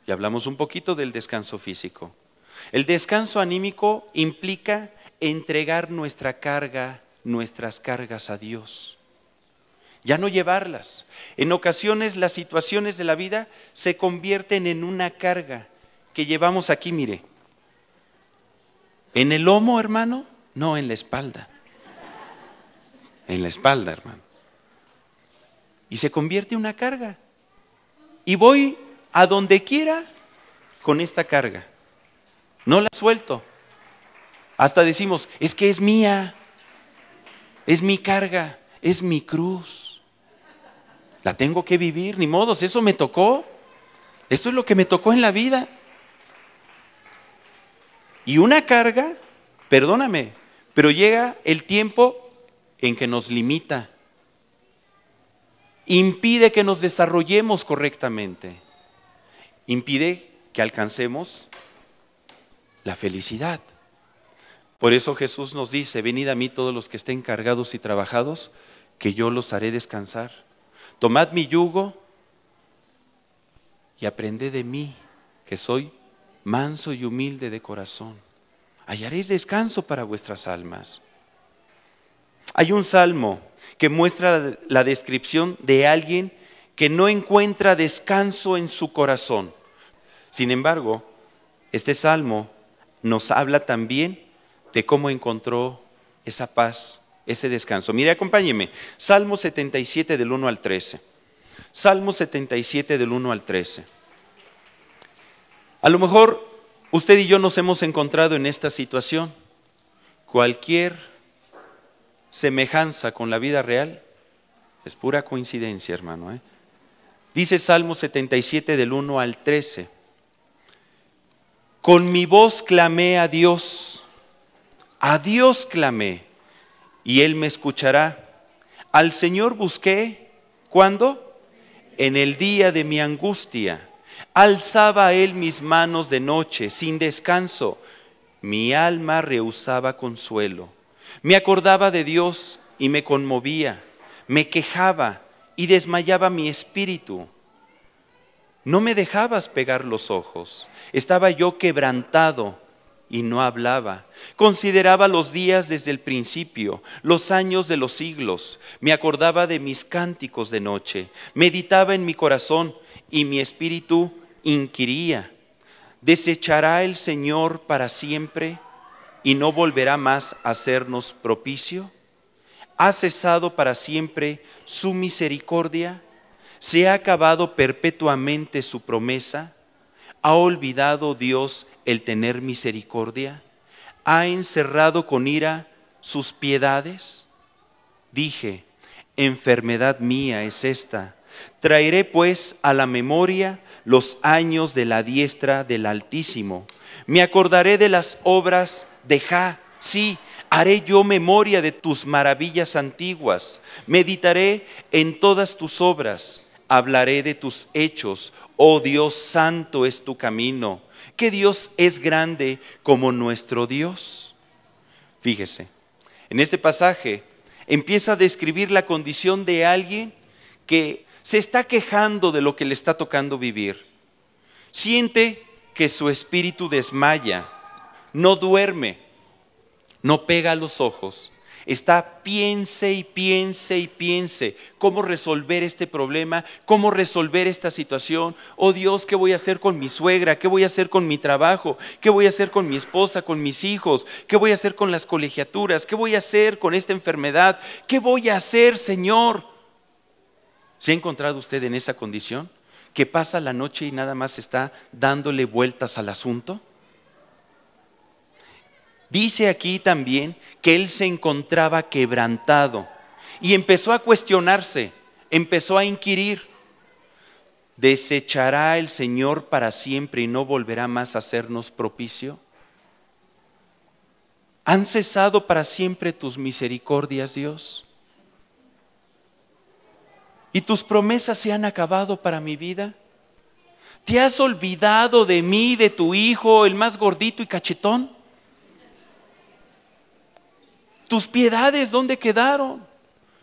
Ya hablamos un poquito del descanso físico. El descanso anímico implica entregar nuestra carga, nuestras cargas a Dios. Ya no llevarlas. En ocasiones las situaciones de la vida se convierten en una carga que llevamos aquí, mire. ¿En el lomo, hermano? No, en la espalda. En la espalda, hermano. Y se convierte en una carga. Y voy a donde quiera con esta carga. No la suelto. Hasta decimos, es que es mía. Es mi carga, es mi cruz. La tengo que vivir, ni modos, eso me tocó. Esto es lo que me tocó en la vida. Y una carga, perdóname, pero llega el tiempo en que nos limita, impide que nos desarrollemos correctamente, impide que alcancemos la felicidad. Por eso Jesús nos dice: venid a mí todos los que estén cargados y trabajados, que yo los haré descansar. Tomad mi yugo y aprended de mí, que soy manso y humilde de corazón. Hallaréis descanso para vuestras almas. Hay un salmo que muestra la descripción de alguien que no encuentra descanso en su corazón. Sin embargo, este salmo nos habla también de cómo encontró esa paz, ese descanso. Mire, acompáñeme. Salmo 77 del 1 al 13. Salmo 77 del 1 al 13. A lo mejor usted y yo nos hemos encontrado en esta situación. Cualquier semejanza con la vida real es pura coincidencia, hermano. Dice Salmo 77 del 1 al 13. Con mi voz clamé a Dios clamé, y Él me escuchará. Al Señor busqué, ¿cuándo? En el día de mi angustia. Alzaba a Él mis manos de noche, sin descanso. Mi alma rehusaba consuelo. Me acordaba de Dios y me conmovía. Me quejaba y desmayaba mi espíritu. No me dejabas pegar los ojos. Estaba yo quebrantado y no hablaba. Consideraba los días desde el principio, los años de los siglos. Me acordaba de mis cánticos de noche. Meditaba en mi corazón y mi espíritu inquiría. ¿Desechará el Señor para siempre y no volverá más a hacernos propicio? ¿Ha cesado para siempre su misericordia? ¿Se ha acabado perpetuamente su promesa? ¿Ha olvidado Dios el tener misericordia? ¿Ha encerrado con ira sus piedades? Dije: enfermedad mía es esta. Traeré pues a la memoria los años de la diestra del Altísimo. Me acordaré de las obras de Jah. Sí, haré yo memoria de tus maravillas antiguas. Meditaré en todas tus obras. Hablaré de tus hechos. Oh Dios, santo es tu camino. ¿Qué Dios es grande como nuestro Dios? Fíjese, en este pasaje empieza a describir la condición de alguien que se está quejando de lo que le está tocando vivir. Siente que su espíritu desmaya, no duerme, no pega los ojos. Está piense y piense y piense cómo resolver este problema, cómo resolver esta situación. Oh Dios, ¿qué voy a hacer con mi suegra? ¿Qué voy a hacer con mi trabajo? ¿Qué voy a hacer con mi esposa, con mis hijos? ¿Qué voy a hacer con las colegiaturas? ¿Qué voy a hacer con esta enfermedad? ¿Qué voy a hacer, Señor? ¿Se ha encontrado usted en esa condición? ¿Que pasa la noche y nada más está dándole vueltas al asunto? Dice aquí también que él se encontraba quebrantado y empezó a cuestionarse, empezó a inquirir. ¿Desechará el Señor para siempre y no volverá más a hacernos propicio? ¿Han cesado para siempre tus misericordias, Dios? ¿Y tus promesas se han acabado para mi vida? ¿Te has olvidado de mí, de tu hijo, el más gordito y cachetón? ¿Tus piedades dónde quedaron?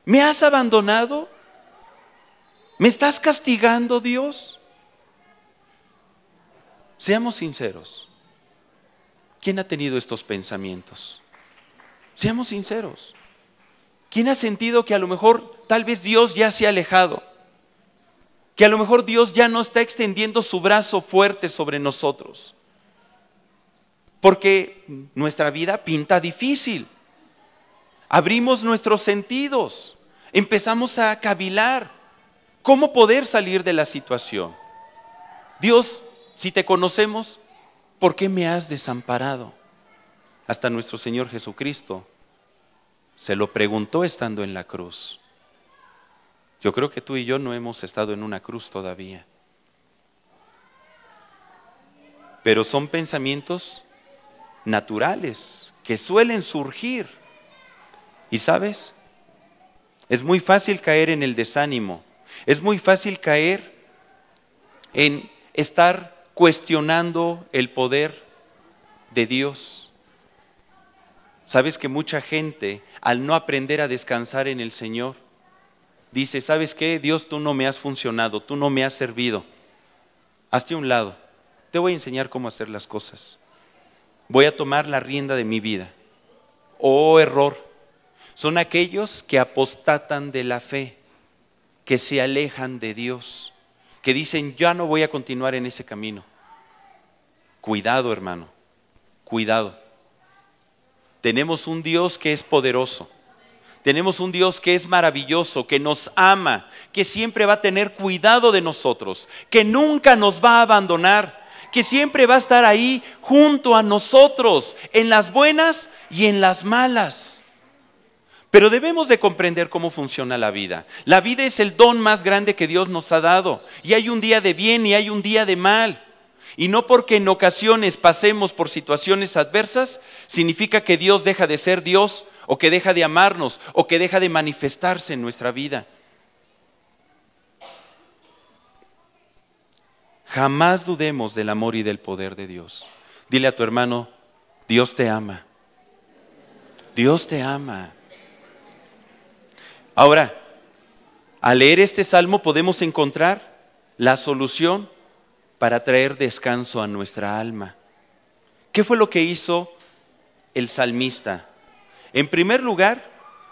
¿Me has abandonado? ¿Me estás castigando, Dios? Seamos sinceros. ¿Quién ha tenido estos pensamientos? Seamos sinceros. ¿Quién ha sentido que a lo mejor tal vez Dios ya se ha alejado? Que a lo mejor Dios ya no está extendiendo su brazo fuerte sobre nosotros. Porque nuestra vida pinta difícil. Abrimos nuestros sentidos, empezamos a cavilar. ¿Cómo poder salir de la situación? Dios, si te conocemos, ¿por qué me has desamparado? Hasta nuestro Señor Jesucristo Se lo preguntó estando en la cruz. Yo creo que tú y yo no hemos estado en una cruz todavía. Pero son pensamientos naturales que suelen surgir. ¿Y sabes? Es muy fácil caer en el desánimo. Es muy fácil caer en estar cuestionando el poder de Dios. Sabes que mucha gente, al no aprender a descansar en el Señor, dice, ¿sabes qué? Dios, tú no me has funcionado, tú no me has servido. Hazte a un lado, te voy a enseñar cómo hacer las cosas. Voy a tomar la rienda de mi vida. Oh, error. Son aquellos que apostatan de la fe, que se alejan de Dios, que dicen, ya no voy a continuar en ese camino. Cuidado, hermano, cuidado. Tenemos un Dios que es poderoso. Tenemos un Dios que es maravilloso, que nos ama, que siempre va a tener cuidado de nosotros, que nunca nos va a abandonar, que siempre va a estar ahí junto a nosotros, en las buenas y en las malas. Pero debemos de comprender cómo funciona la vida. La vida es el don más grande que Dios nos ha dado. Y hay un día de bien y hay un día de mal. Y no porque en ocasiones pasemos por situaciones adversas, significa que Dios deja de ser Dios, o que deja de amarnos, o que deja de manifestarse en nuestra vida. Jamás dudemos del amor y del poder de Dios. Dile a tu hermano, Dios te ama. Dios te ama. Ahora, al leer este salmo podemos encontrar la solución para traer descanso a nuestra alma. ¿Qué fue lo que hizo el salmista? En primer lugar,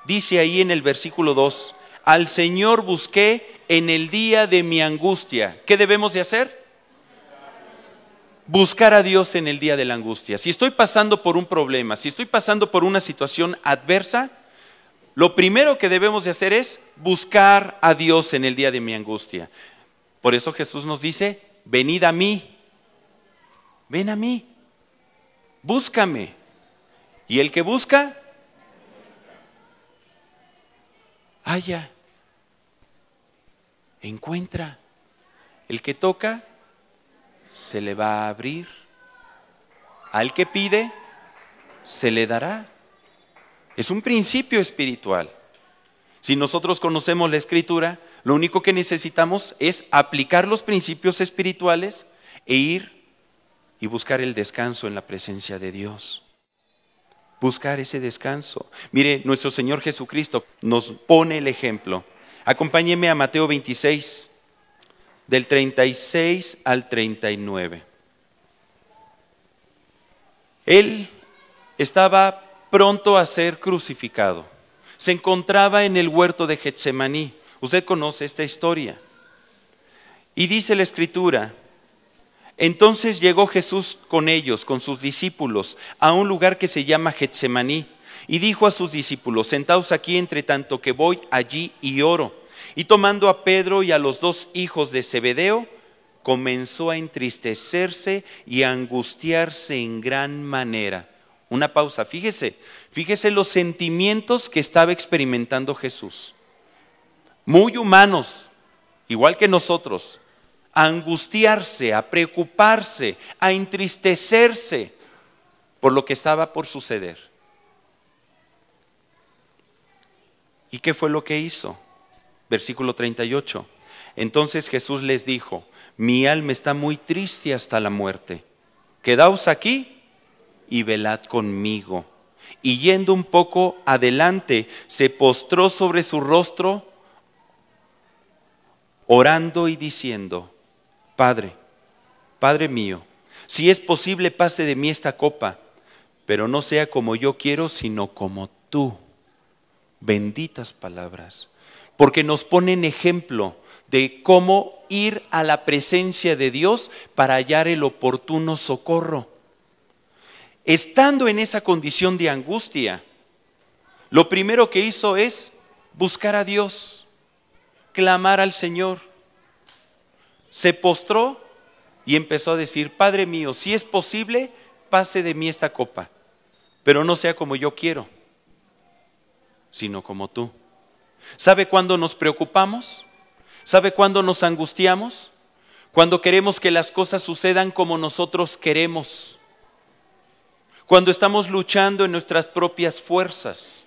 dice ahí en el versículo 2, al Señor busqué en el día de mi angustia. ¿Qué debemos de hacer? Buscar a Dios en el día de la angustia. Si estoy pasando por un problema, si estoy pasando por una situación adversa, lo primero que debemos de hacer es buscar a Dios en el día de mi angustia. Por eso Jesús nos dice, venid a mí, ven a mí, búscame. Y el que busca, halla, encuentra. El que toca, se le va a abrir. Al que pide, se le dará. Es un principio espiritual. Si nosotros conocemos la Escritura, lo único que necesitamos es aplicar los principios espirituales e ir y buscar el descanso en la presencia de Dios. Buscar ese descanso. Mire, nuestro Señor Jesucristo nos pone el ejemplo. Acompáñeme a Mateo 26, del 36 al 39. Él estaba pronto a ser crucificado. Se encontraba en el huerto de Getsemaní. Usted conoce esta historia. Y dice la Escritura, entonces llegó Jesús con ellos, con sus discípulos, a un lugar que se llama Getsemaní, y dijo a sus discípulos, sentaos aquí entre tanto que voy allí y oro. Y tomando a Pedro y a los dos hijos de Zebedeo, comenzó a entristecerse y a angustiarse en gran manera. Una pausa, fíjese los sentimientos que estaba experimentando Jesús. Muy humanos, igual que nosotros, a angustiarse, a preocuparse, a entristecerse por lo que estaba por suceder. ¿Y qué fue lo que hizo? Versículo 38. Entonces Jesús les dijo, mi alma está muy triste hasta la muerte. Quedaos aquí y velad conmigo. Y yendo un poco adelante, se postró sobre su rostro, orando y diciendo, Padre, Padre mío, si es posible pase de mí esta copa, pero no sea como yo quiero, sino como tú. Benditas palabras, porque nos ponen ejemplo de cómo ir a la presencia de Dios para hallar el oportuno socorro. Estando en esa condición de angustia, lo primero que hizo es buscar a Dios, clamar al Señor. Se postró y empezó a decir, Padre mío, si es posible, pase de mí esta copa, pero no sea como yo quiero. sino como tú. ¿Sabe cuándo nos preocupamos? ¿Sabe cuándo nos angustiamos? Cuando queremos que las cosas sucedan como nosotros queremos. Cuando estamos luchando en nuestras propias fuerzas.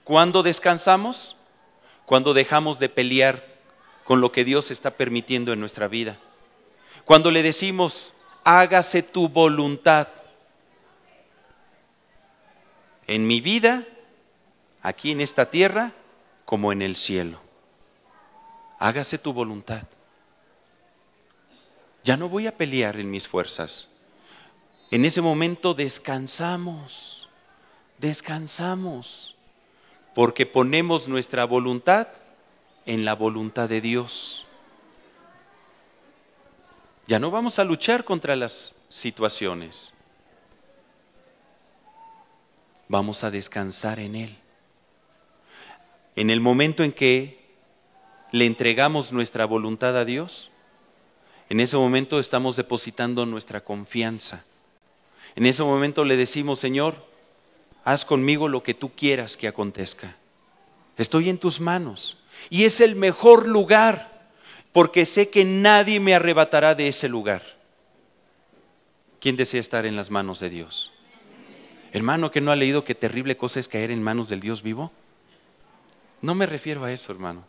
¿Cuándo descansamos? Cuando dejamos de pelear con lo que Dios está permitiendo en nuestra vida. Cuando le decimos, hágase tu voluntad en mi vida, aquí en esta tierra, como en el cielo. Hágase tu voluntad. Ya no voy a pelear en mis fuerzas. En ese momento descansamos, porque ponemos nuestra voluntad en la voluntad de Dios. Ya no vamos a luchar contra las situaciones. Vamos a descansar en Él. En el momento en que le entregamos nuestra voluntad a Dios, en ese momento estamos depositando nuestra confianza. En ese momento le decimos, Señor, haz conmigo lo que tú quieras que acontezca. Estoy en tus manos. Y es el mejor lugar, porque sé que nadie me arrebatará de ese lugar. ¿Quién desea estar en las manos de Dios? Hermano, ¿que no ha leído qué terrible cosa es caer en manos del Dios vivo? No me refiero a eso, hermano.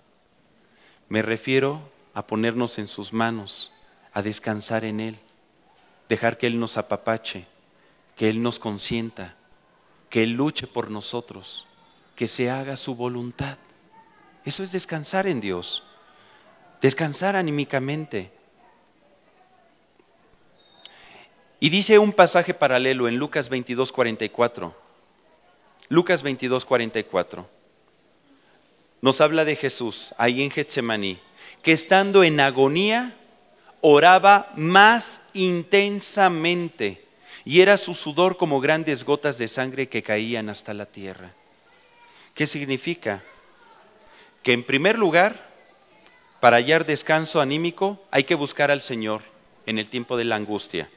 Me refiero a ponernos en sus manos, a descansar en Él, dejar que Él nos apapache, que Él nos consienta, que Él luche por nosotros, que se haga su voluntad. Eso es descansar en Dios, descansar anímicamente. Y dice un pasaje paralelo en Lucas 22:44. Lucas 22:44. Nos habla de Jesús ahí en Getsemaní, que estando en agonía oraba más intensamente y era su sudor como grandes gotas de sangre que caían hasta la tierra. ¿Qué significa? Que en primer lugar, para hallar descanso anímico, hay que buscar al Señor en el tiempo de la angustia.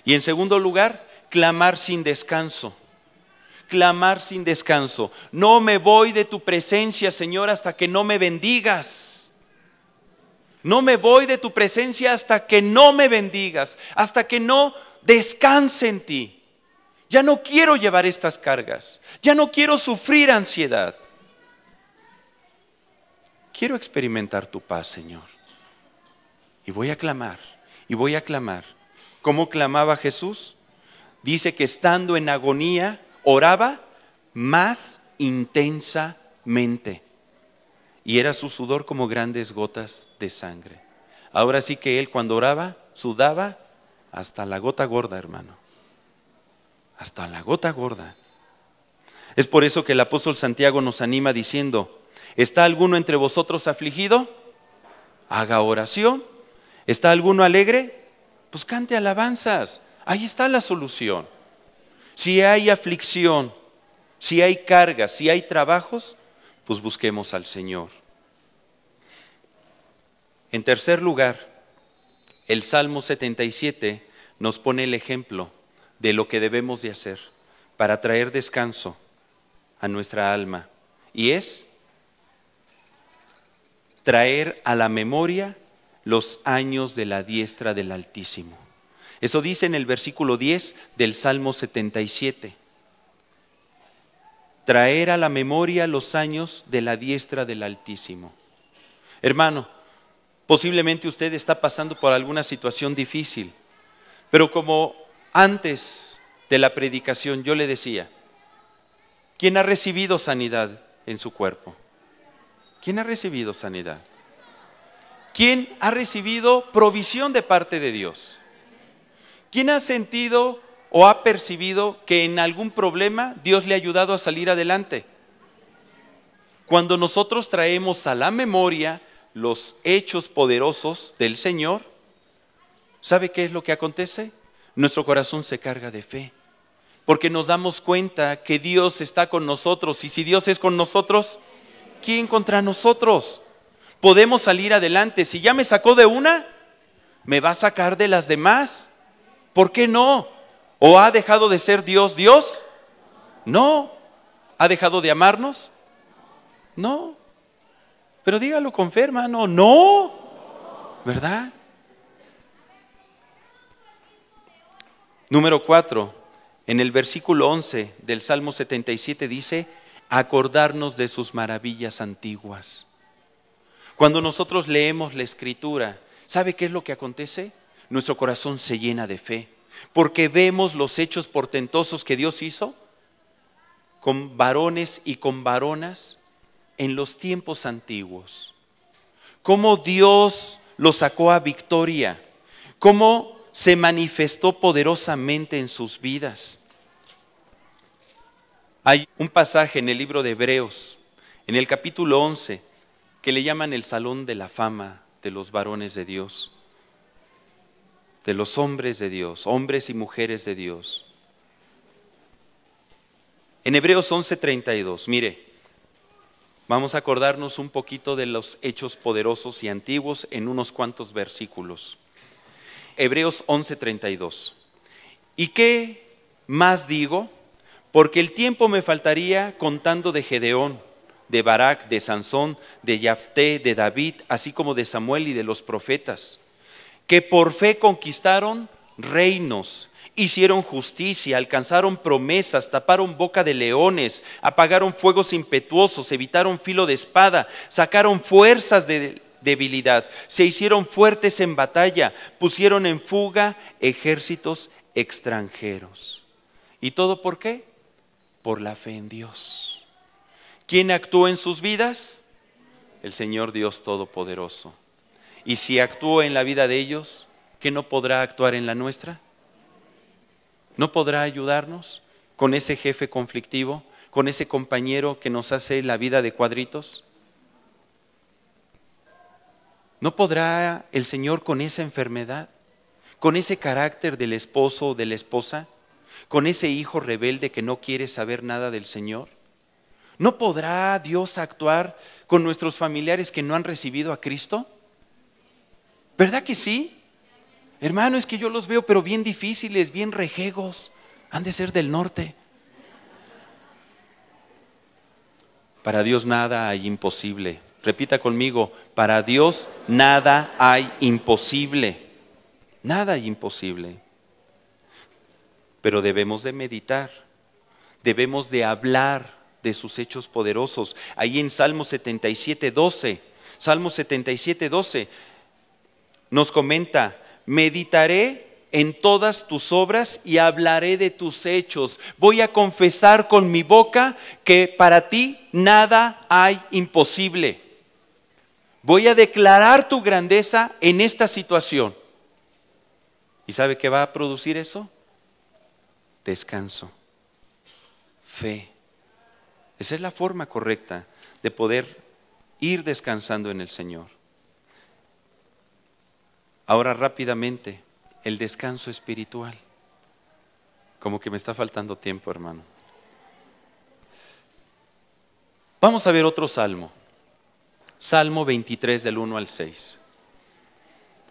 Y en segundo lugar, clamar sin descanso. Clamar sin descanso. No me voy de tu presencia, Señor, hasta que no me bendigas. No me voy de tu presencia hasta que no me bendigas, hasta que no descanse en ti. Ya no quiero llevar estas cargas. Ya no quiero sufrir ansiedad. Quiero experimentar tu paz, Señor. Y voy a clamar, y voy a clamar. ¿Cómo clamaba Jesús? Dice que estando en agonía, oraba más intensamente. Y era su sudor como grandes gotas de sangre. Ahora sí que él cuando oraba, sudaba hasta la gota gorda, hermano. Hasta la gota gorda. Es por eso que el apóstol Santiago nos anima diciendo, ¿está alguno entre vosotros afligido? Haga oración. ¿Está alguno alegre? Pues cante alabanzas. Ahí está la solución. Si hay aflicción, si hay cargas, si hay trabajos, pues busquemos al Señor. En tercer lugar, el Salmo 77 nos pone el ejemplo de lo que debemos de hacer para traer descanso a nuestra alma. Y es traer a la memoria los años de la diestra del Altísimo. Eso dice en el versículo 10 del Salmo 77. Traer a la memoria los años de la diestra del Altísimo. Hermano, posiblemente usted está pasando por alguna situación difícil, pero como antes de la predicación yo le decía, ¿quién ha recibido sanidad en su cuerpo? ¿Quién ha recibido sanidad? ¿Quién ha recibido provisión de parte de Dios? ¿Quién ha sentido o ha percibido que en algún problema Dios le ha ayudado a salir adelante? Cuando nosotros traemos a la memoria los hechos poderosos del Señor, ¿sabe qué es lo que acontece? Nuestro corazón se carga de fe, porque nos damos cuenta que Dios está con nosotros, y si Dios es con nosotros, ¿quién contra nosotros? Podemos salir adelante. Si ya me sacó de una, ¿me va a sacar de las demás? ¿Por qué no? ¿O ha dejado de ser Dios Dios? No. ¿Ha dejado de amarnos? No. Pero dígalo con fe, hermano. No. ¿Verdad? Número 4, en el versículo 11 del Salmo 77 dice, acordarnos de sus maravillas antiguas. Cuando nosotros leemos la Escritura, ¿sabe qué es lo que acontece? Nuestro corazón se llena de fe, porque vemos los hechos portentosos que Dios hizo con varones y con varonas en los tiempos antiguos. Cómo Dios los sacó a victoria, cómo se manifestó poderosamente en sus vidas. Hay un pasaje en el libro de Hebreos, en el capítulo 11, que le llaman el Salón de la Fama de los varones de Dios, de los hombres de Dios, hombres y mujeres de Dios. En Hebreos 11:32, mire, vamos a acordarnos un poquito de los hechos poderosos y antiguos en unos cuantos versículos. Hebreos 11:32. ¿Y qué más digo? Porque el tiempo me faltaría contando de Gedeón, de Barak, de Sansón, de Yafté, de David, así como de Samuel y de los profetas, que por fe conquistaron reinos, hicieron justicia, alcanzaron promesas, taparon boca de leones, apagaron fuegos impetuosos, evitaron filo de espada, sacaron fuerzas de debilidad, se hicieron fuertes en batalla, pusieron en fuga ejércitos extranjeros. ¿Y todo por qué? Por la fe en Dios. ¿Quién actuó en sus vidas? El Señor Dios Todopoderoso. Y si actuó en la vida de ellos, ¿qué no podrá actuar en la nuestra? ¿No podrá ayudarnos con ese jefe conflictivo, con ese compañero que nos hace la vida de cuadritos? ¿No podrá el Señor con esa enfermedad, con ese carácter del esposo o de la esposa, con ese hijo rebelde que no quiere saber nada del Señor? ¿No podrá Dios actuar con nuestros familiares que no han recibido a Cristo? ¿Verdad que sí? Hermano, es que yo los veo pero bien difíciles, bien rejegos, han de ser del norte. Para Dios nada hay imposible. Repita conmigo, para Dios nada hay imposible. Nada hay imposible. Pero debemos de meditar, debemos de hablar de sus hechos poderosos. Ahí en Salmo 77:12 nos comenta, meditaré en todas tus obras y hablaré de tus hechos. Voy a confesar con mi boca que para ti nada hay imposible. Voy a declarar tu grandeza en esta situación. ¿Y sabe qué va a producir eso? Descanso, fe. Esa es la forma correcta de poder ir descansando en el Señor. Ahora rápidamente, el descanso espiritual. Como que me está faltando tiempo, hermano. Vamos a ver otro salmo. Salmo 23 del 1 al 6.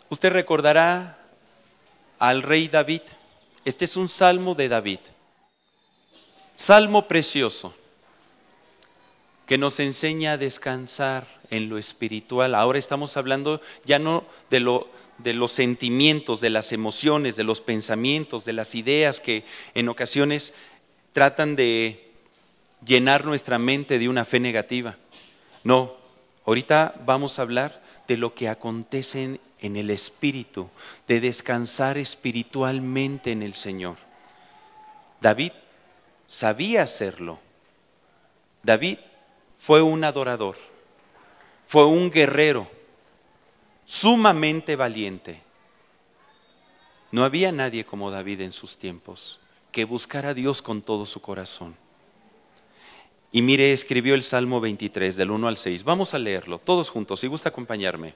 Usted recordará al rey David. Este es un salmo de David. Salmo precioso que nos enseña a descansar en lo espiritual. Ahora estamos hablando ya no de los sentimientos, de las emociones, de los pensamientos, de las ideas que en ocasiones tratan de llenar nuestra mente de una fe negativa. No, ahorita vamos a hablar de lo que acontece en el espíritu, de descansar espiritualmente en el Señor. David sabía hacerlo. David fue un adorador, fue un guerrero sumamente valiente. No había nadie como David en sus tiempos que buscara a Dios con todo su corazón. Y mire, escribió el Salmo 23 del 1 al 6. Vamos a leerlo todos juntos, si gusta acompañarme.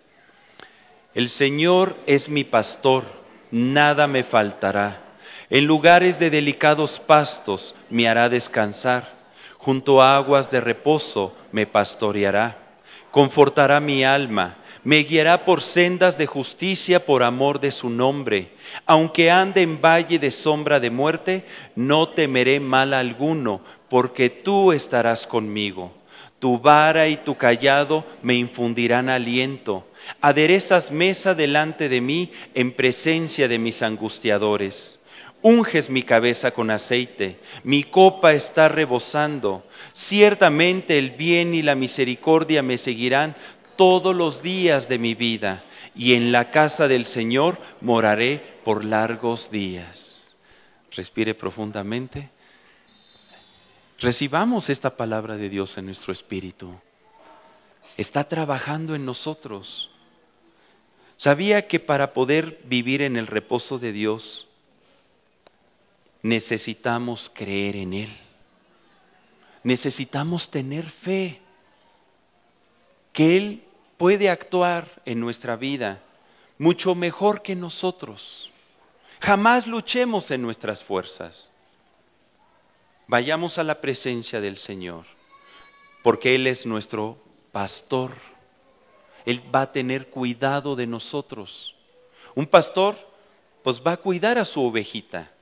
El Señor es mi pastor, nada me faltará. En lugares de delicados pastos me hará descansar. Junto a aguas de reposo me pastoreará. Confortará mi alma. Me guiará por sendas de justicia por amor de su nombre. Aunque ande en valle de sombra de muerte, no temeré mal alguno, porque tú estarás conmigo. Tu vara y tu cayado me infundirán aliento. Aderezas mesa delante de mí en presencia de mis angustiadores. Unges mi cabeza con aceite, mi copa está rebosando. Ciertamente el bien y la misericordia me seguirán todos los días de mi vida, y en la casa del Señor moraré por largos días. Respire profundamente. Recibamos esta palabra de Dios en nuestro espíritu. Está trabajando en nosotros. ¿Sabía que para poder vivir en el reposo de Dios necesitamos creer en Él? Necesitamos tener fe que Él puede actuar en nuestra vida mucho mejor que nosotros. Jamás luchemos en nuestras fuerzas. Vayamos a la presencia del Señor, porque Él es nuestro pastor. Él va a tener cuidado de nosotros. Un pastor pues va a cuidar a su ovejita,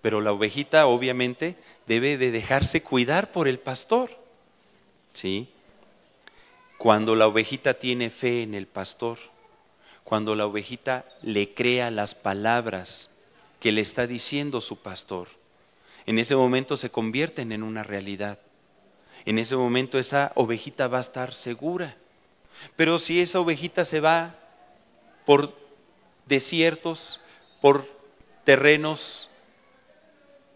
pero la ovejita obviamente debe de dejarse cuidar por el pastor. ¿Sí? Cuando la ovejita tiene fe en el pastor, cuando la ovejita le crea las palabras que le está diciendo su pastor, en ese momento se convierten en una realidad. En ese momento esa ovejita va a estar segura. Pero si esa ovejita se va por desiertos, por terrenos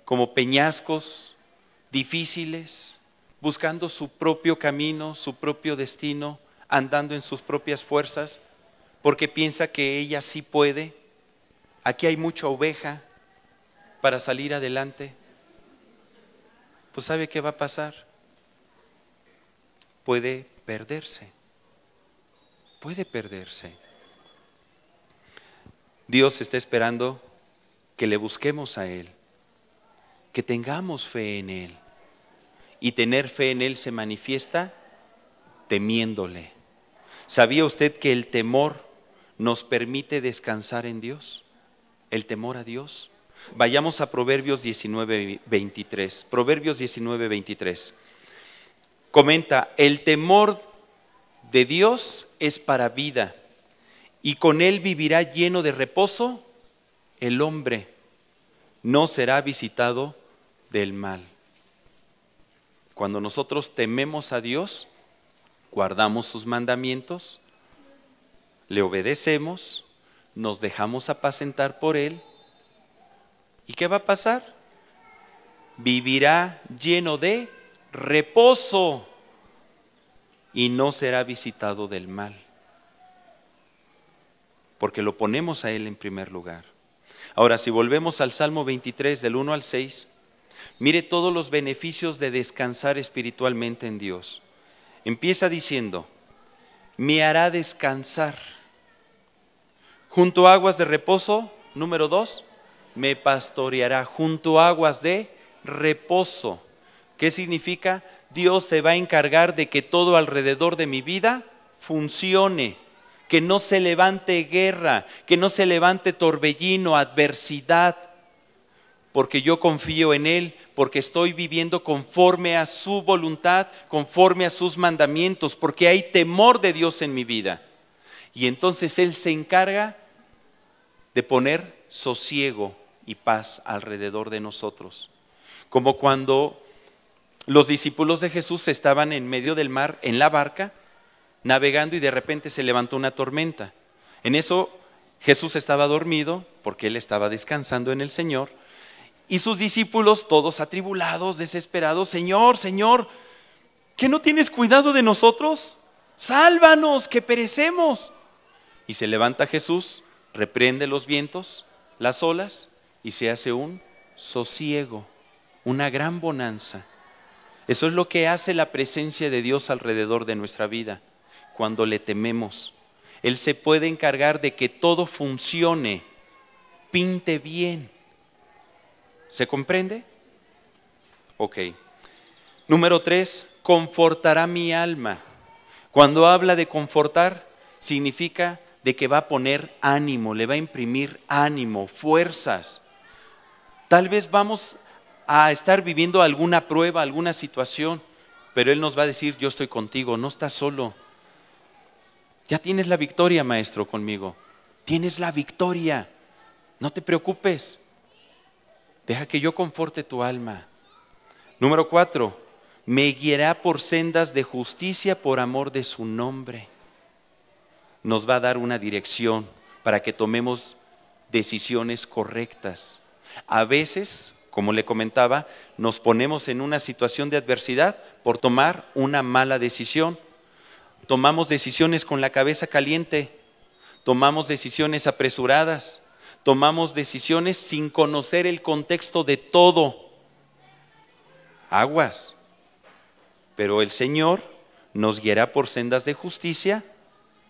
como peñascos difíciles, buscando su propio camino, su propio destino, andando en sus propias fuerzas, porque piensa que ella sí puede, aquí hay mucha oveja para salir adelante, pues ¿sabe qué va a pasar? Puede perderse. Puede perderse. Dios está esperando que le busquemos a Él, que tengamos fe en Él. Y tener fe en Él se manifiesta temiéndole. ¿Sabía usted que el temor nos permite descansar en Dios? El temor a Dios. Vayamos a Proverbios 19:23. Proverbios 19:23. Comenta, el temor de Dios es para vida, y con Él vivirá lleno de reposo el hombre. No será visitado del mal. Cuando nosotros tememos a Dios, guardamos sus mandamientos, le obedecemos, nos dejamos apacentar por Él. ¿Y qué va a pasar? Vivirá lleno de reposo y no será visitado del mal, porque lo ponemos a Él en primer lugar. Ahora, si volvemos al Salmo 23, del 1 al 6, mire todos los beneficios de descansar espiritualmente en Dios. Empieza diciendo, me hará descansar. Junto a aguas de reposo, número 2, me pastoreará. Junto a aguas de reposo. ¿Qué significa? Dios se va a encargar de que todo alrededor de mi vida funcione, que no se levante guerra, que no se levante torbellino, adversidad, porque yo confío en Él, porque estoy viviendo conforme a su voluntad, conforme a sus mandamientos, porque hay temor de Dios en mi vida. Y entonces Él se encarga de poner sosiego y paz alrededor de nosotros. Como cuando los discípulos de Jesús estaban en medio del mar, en la barca, navegando, y de repente se levantó una tormenta. En eso Jesús estaba dormido, porque Él estaba descansando en el Señor, y sus discípulos, todos atribulados, desesperados, Señor, Señor, ¿qué no tienes cuidado de nosotros? Sálvanos, que perecemos. Y se levanta Jesús, reprende los vientos, las olas, y se hace un sosiego, una gran bonanza. Eso es lo que hace la presencia de Dios alrededor de nuestra vida. Cuando le tememos, Él se puede encargar de que todo funcione, pinte bien. ¿Se comprende? Ok. Número 3, confortará mi alma. Cuando habla de confortar, significa de que va a poner ánimo, le va a imprimir ánimo, fuerzas. Tal vez vamos a estar viviendo alguna prueba, alguna situación, pero Él nos va a decir, yo estoy contigo, no estás solo. Ya tienes la victoria, maestro, conmigo. Tienes la victoria. No te preocupes. Deja que yo conforte tu alma. Número 4, me guiará por sendas de justicia por amor de su nombre. Nos va a dar una dirección para que tomemos decisiones correctas. A veces, como le comentaba, nos ponemos en una situación de adversidad por tomar una mala decisión. Tomamos decisiones con la cabeza caliente, tomamos decisiones apresuradas, tomamos decisiones sin conocer el contexto de todo. Aguas. Pero el Señor nos guiará por sendas de justicia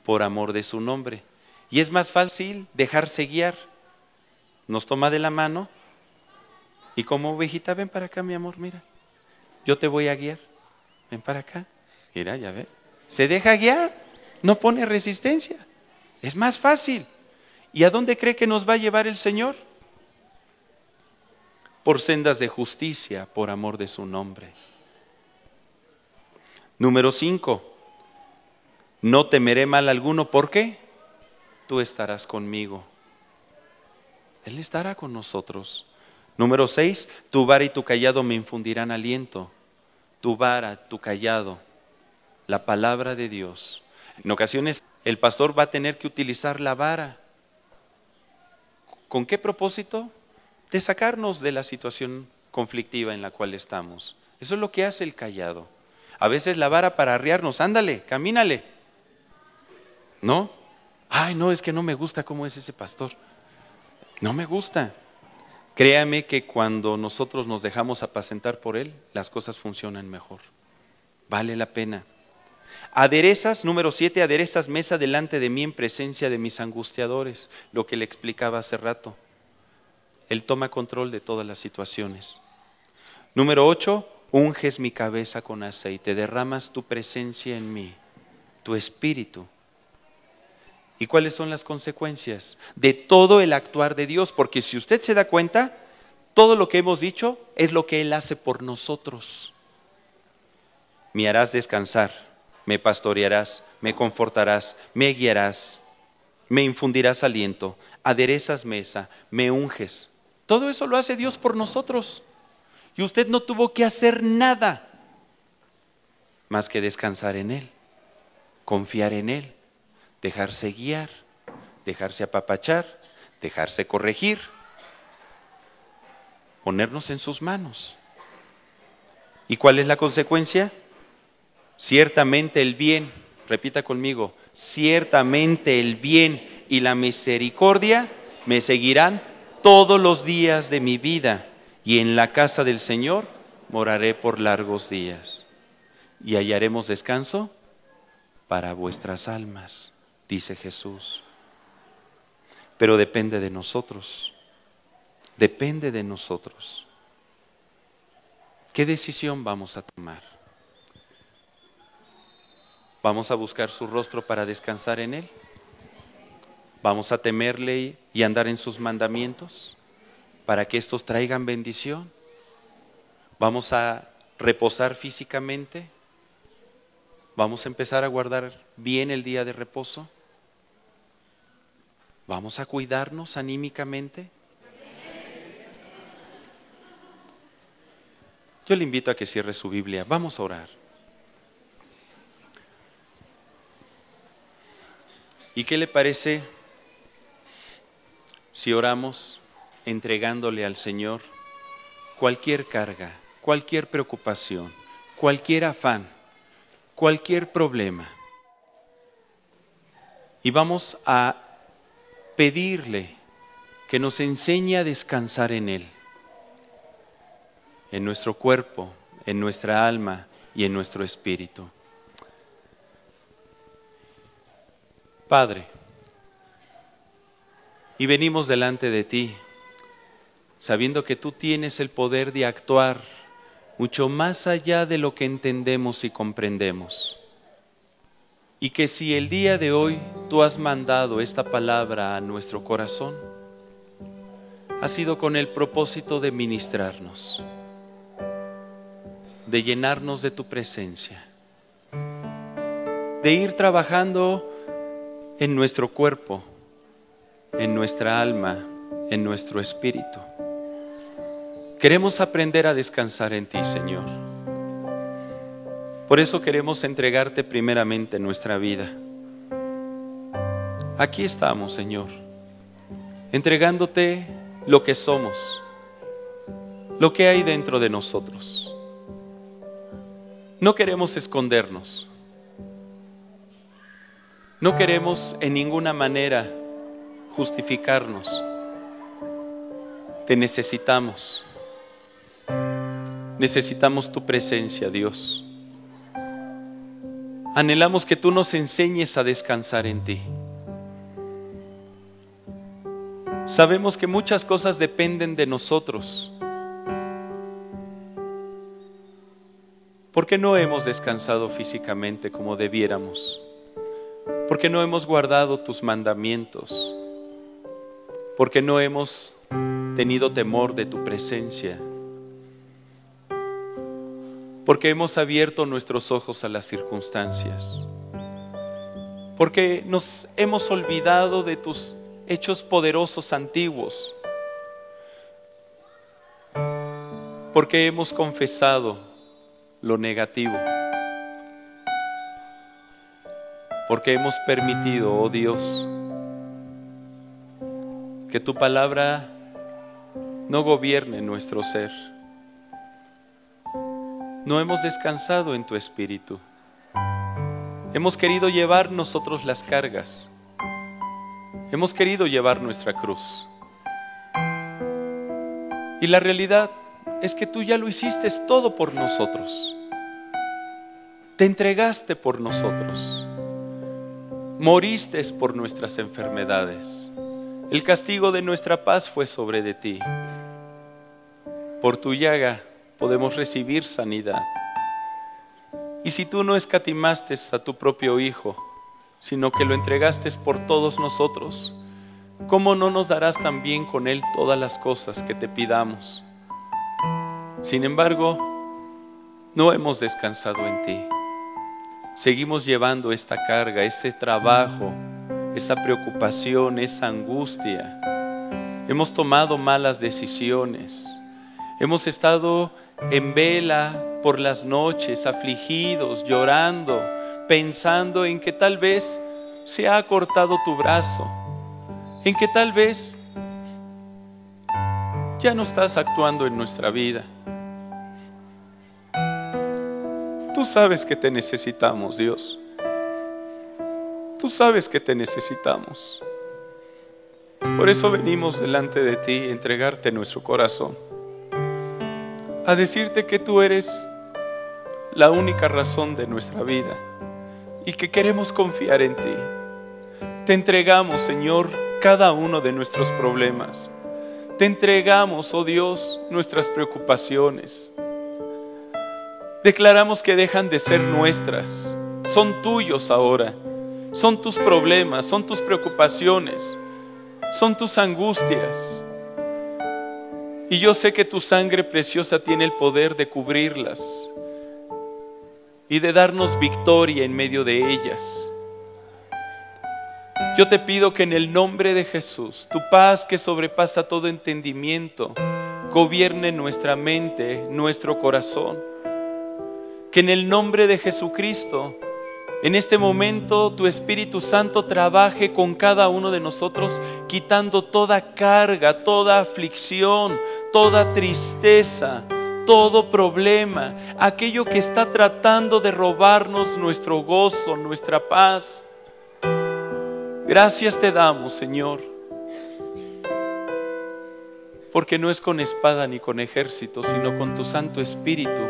por amor de su nombre. Y es más fácil dejarse guiar. Nos toma de la mano y como ovejita, ven para acá, mi amor, mira. Yo te voy a guiar. Ven para acá. Mira, ya ve. Se deja guiar, no pone resistencia. Es más fácil. ¿Y a dónde cree que nos va a llevar el Señor? Por sendas de justicia, por amor de su nombre. Número 5. No temeré mal alguno. ¿Por qué? Tú estarás conmigo. Él estará con nosotros. Número 6. Tu vara y tu cayado me infundirán aliento. Tu vara, tu cayado, la palabra de Dios. En ocasiones el pastor va a tener que utilizar la vara. ¿Con qué propósito? De sacarnos de la situación conflictiva en la cual estamos. Eso es lo que hace el cayado. A veces la vara para arriarnos, ándale, camínale. ¿No? Ay, no, es que no me gusta cómo es ese pastor. No me gusta. Créame que cuando nosotros nos dejamos apacentar por él, las cosas funcionan mejor. Vale la pena. Aderezas, número 7, aderezas mesa delante de mí en presencia de mis angustiadores. Lo que le explicaba hace rato. Él toma control de todas las situaciones. Número 8, unges mi cabeza con aceite, derramas tu presencia en mí, tu espíritu. ¿Y cuáles son las consecuencias de todo el actuar de Dios? Porque si usted se da cuenta, todo lo que hemos dicho es lo que Él hace por nosotros. Me harás descansar, me pastorearás, me confortarás, me guiarás, me infundirás aliento, aderezas mesa, me unges. Todo eso lo hace Dios por nosotros. Y usted no tuvo que hacer nada más que descansar en Él, confiar en Él, dejarse guiar, dejarse apapachar, dejarse corregir, ponernos en sus manos. ¿Y cuál es la consecuencia? Ciertamente el bien, repita conmigo, ciertamente el bien y la misericordia me seguirán todos los días de mi vida, y en la casa del Señor moraré por largos días, y hallaremos descanso para vuestras almas, dice Jesús. Pero depende de nosotros, depende de nosotros. ¿Qué decisión vamos a tomar? ¿Vamos a buscar su rostro para descansar en Él? ¿Vamos a temerle y andar en sus mandamientos para que estos traigan bendición? ¿Vamos a reposar físicamente? ¿Vamos a empezar a guardar bien el día de reposo? ¿Vamos a cuidarnos anímicamente? Yo le invito a que cierre su Biblia. Vamos a orar. ¿Y qué le parece si oramos entregándole al Señor cualquier carga, cualquier preocupación, cualquier afán, cualquier problema? Y vamos a pedirle que nos enseñe a descansar en Él, en nuestro cuerpo, en nuestra alma y en nuestro espíritu. Padre, y venimos delante de ti, sabiendo que tú tienes el poder de actuar mucho más allá de lo que entendemos y comprendemos. Y que si el día de hoy tú has mandado esta palabra a nuestro corazón, ha sido con el propósito de ministrarnos. de llenarnos de tu presencia, de ir trabajando en nuestro cuerpo, en nuestra alma, en nuestro espíritu. Queremos aprender a descansar en ti, Señor. Por eso queremos entregarte primeramente nuestra vida. Aquí estamos, Señor, entregándote lo que somos, lo que hay dentro de nosotros. No queremos escondernos. No queremos en ninguna manera justificarnos. Te necesitamos. Necesitamos tu presencia, Dios. Anhelamos que tú nos enseñes a descansar en ti. Sabemos que muchas cosas dependen de nosotros, porque no hemos descansado físicamente como debiéramos, porque no hemos guardado tus mandamientos, porque no hemos tenido temor de tu presencia, porque hemos abierto nuestros ojos a las circunstancias, porque nos hemos olvidado de tus hechos poderosos antiguos, porque hemos confesado lo negativo, porque hemos permitido, oh Dios, que tu palabra no gobierne nuestro ser. No hemos descansado en tu espíritu. Hemos querido llevar nosotros las cargas. Hemos querido llevar nuestra cruz. Y la realidad es que tú ya lo hiciste todo por nosotros. Te entregaste por nosotros. Moriste por nuestras enfermedades. El castigo de nuestra paz fue sobre de ti. Por tu llaga podemos recibir sanidad. Y si tú no escatimaste a tu propio Hijo, sino que lo entregaste por todos nosotros, ¿cómo no nos darás también con Él todas las cosas que te pidamos? Sin embargo, no hemos descansado en ti. Seguimos llevando esta carga, ese trabajo, esa preocupación, esa angustia. Hemos tomado malas decisiones. Hemos estado en vela por las noches, afligidos, llorando, pensando en que tal vez se ha cortado tu brazo, en que tal vez ya no estás actuando en nuestra vida. Tú sabes que te necesitamos, Dios. Tú sabes que te necesitamos. Por eso venimos delante de ti a entregarte nuestro corazón, a decirte que tú eres la única razón de nuestra vida y que queremos confiar en ti. Te entregamos, Señor, cada uno de nuestros problemas. Te entregamos, oh Dios, nuestras preocupaciones. Declaramos que dejan de ser nuestras. Son tuyos ahora. Son tus problemas, son tus preocupaciones, son tus angustias. Y yo sé que tu sangre preciosa tiene el poder de cubrirlas y de darnos victoria en medio de ellas. Yo te pido que en el nombre de Jesús, tu paz que sobrepasa todo entendimiento, gobierne nuestra mente, nuestro corazón. Que en el nombre de Jesucristo, en este momento tu Espíritu Santo trabaje con cada uno de nosotros, quitando toda carga, toda aflicción, toda tristeza, todo problema, aquello que está tratando de robarnos nuestro gozo, nuestra paz. Gracias te damos, Señor, porque no es con espada ni con ejército, sino con tu Santo Espíritu,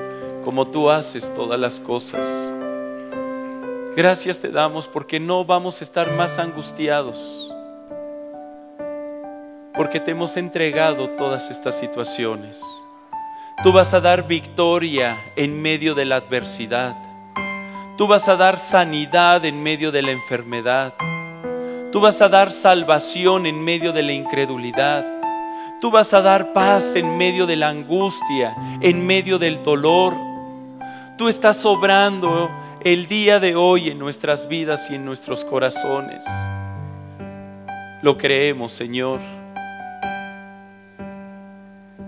como tú haces todas las cosas. Gracias te damos porque no vamos a estar más angustiados, porque te hemos entregado todas estas situaciones. Tú vas a dar victoria en medio de la adversidad. Tú vas a dar sanidad en medio de la enfermedad. Tú vas a dar salvación en medio de la incredulidad. Tú vas a dar paz en medio de la angustia, en medio del dolor. Tú estás obrando el día de hoy en nuestras vidas y en nuestros corazones. Lo creemos, Señor,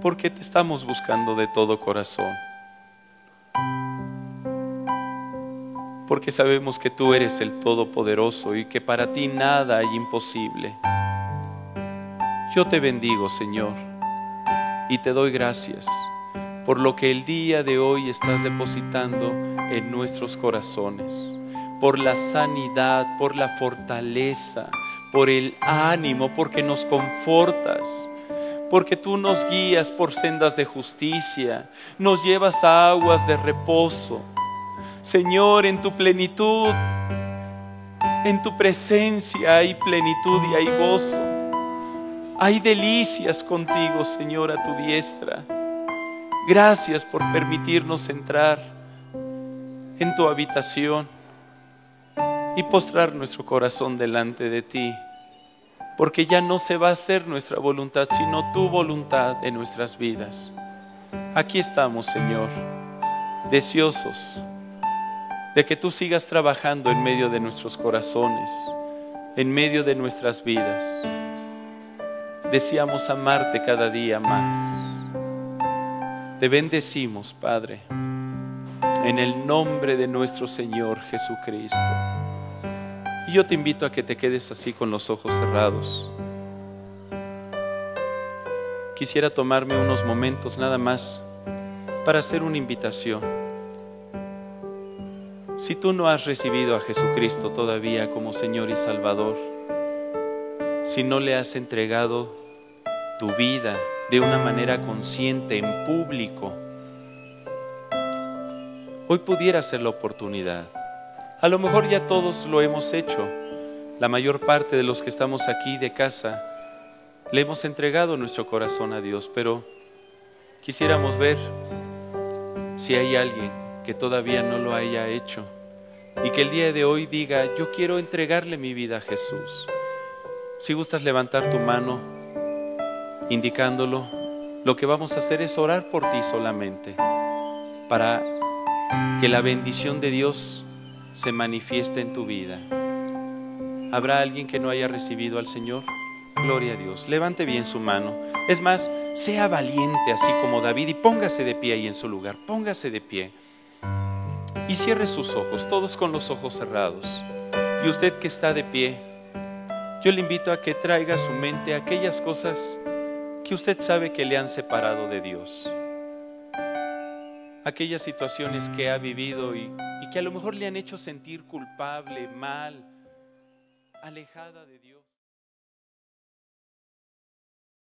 porque te estamos buscando de todo corazón. Porque sabemos que tú eres el Todopoderoso y que para ti nada hay imposible. Yo te bendigo, Señor, y te doy gracias por lo que el día de hoy estás depositando en nuestros corazones, por la sanidad, por la fortaleza, por el ánimo, porque nos confortas, porque tú nos guías por sendas de justicia, nos llevas a aguas de reposo. Señor, en tu plenitud, en tu presencia hay plenitud y hay gozo. Hay delicias contigo, Señor, a tu diestra. Gracias por permitirnos entrar en tu habitación y postrar nuestro corazón delante de ti, porque ya no se va a hacer nuestra voluntad, sino tu voluntad en nuestras vidas. Aquí estamos, Señor, deseosos de que tú sigas trabajando en medio de nuestros corazones, en medio de nuestras vidas. Deseamos amarte cada día más. Te bendecimos, Padre, en el nombre de nuestro Señor Jesucristo. Y yo te invito a que te quedes así con los ojos cerrados. Quisiera tomarme unos momentos nada más para hacer una invitación. Si tú no has recibido a Jesucristo todavía como Señor y Salvador, si no le has entregado tu vida de una manera consciente en público, hoy pudiera ser la oportunidad. A lo mejor ya todos lo hemos hecho. La mayor parte de los que estamos aquí de casa le hemos entregado nuestro corazón a Dios, pero quisiéramos ver si hay alguien que todavía no lo haya hecho y que el día de hoy diga: yo quiero entregarle mi vida a Jesús. Si gustas levantar tu mano indicándolo, lo que vamos a hacer es orar por ti solamente, para que la bendición de Dios se manifieste en tu vida. ¿Habrá alguien que no haya recibido al Señor? Gloria a Dios. Levante bien su mano. Es más, sea valiente así como David y póngase de pie ahí en su lugar. Póngase de pie y cierre sus ojos, todos con los ojos cerrados. Y usted que está de pie, yo le invito a que traiga a su mente aquellas cosas que usted sabe que le han separado de Dios, aquellas situaciones que ha vivido y que a lo mejor le han hecho sentir culpable, mal, alejada de Dios.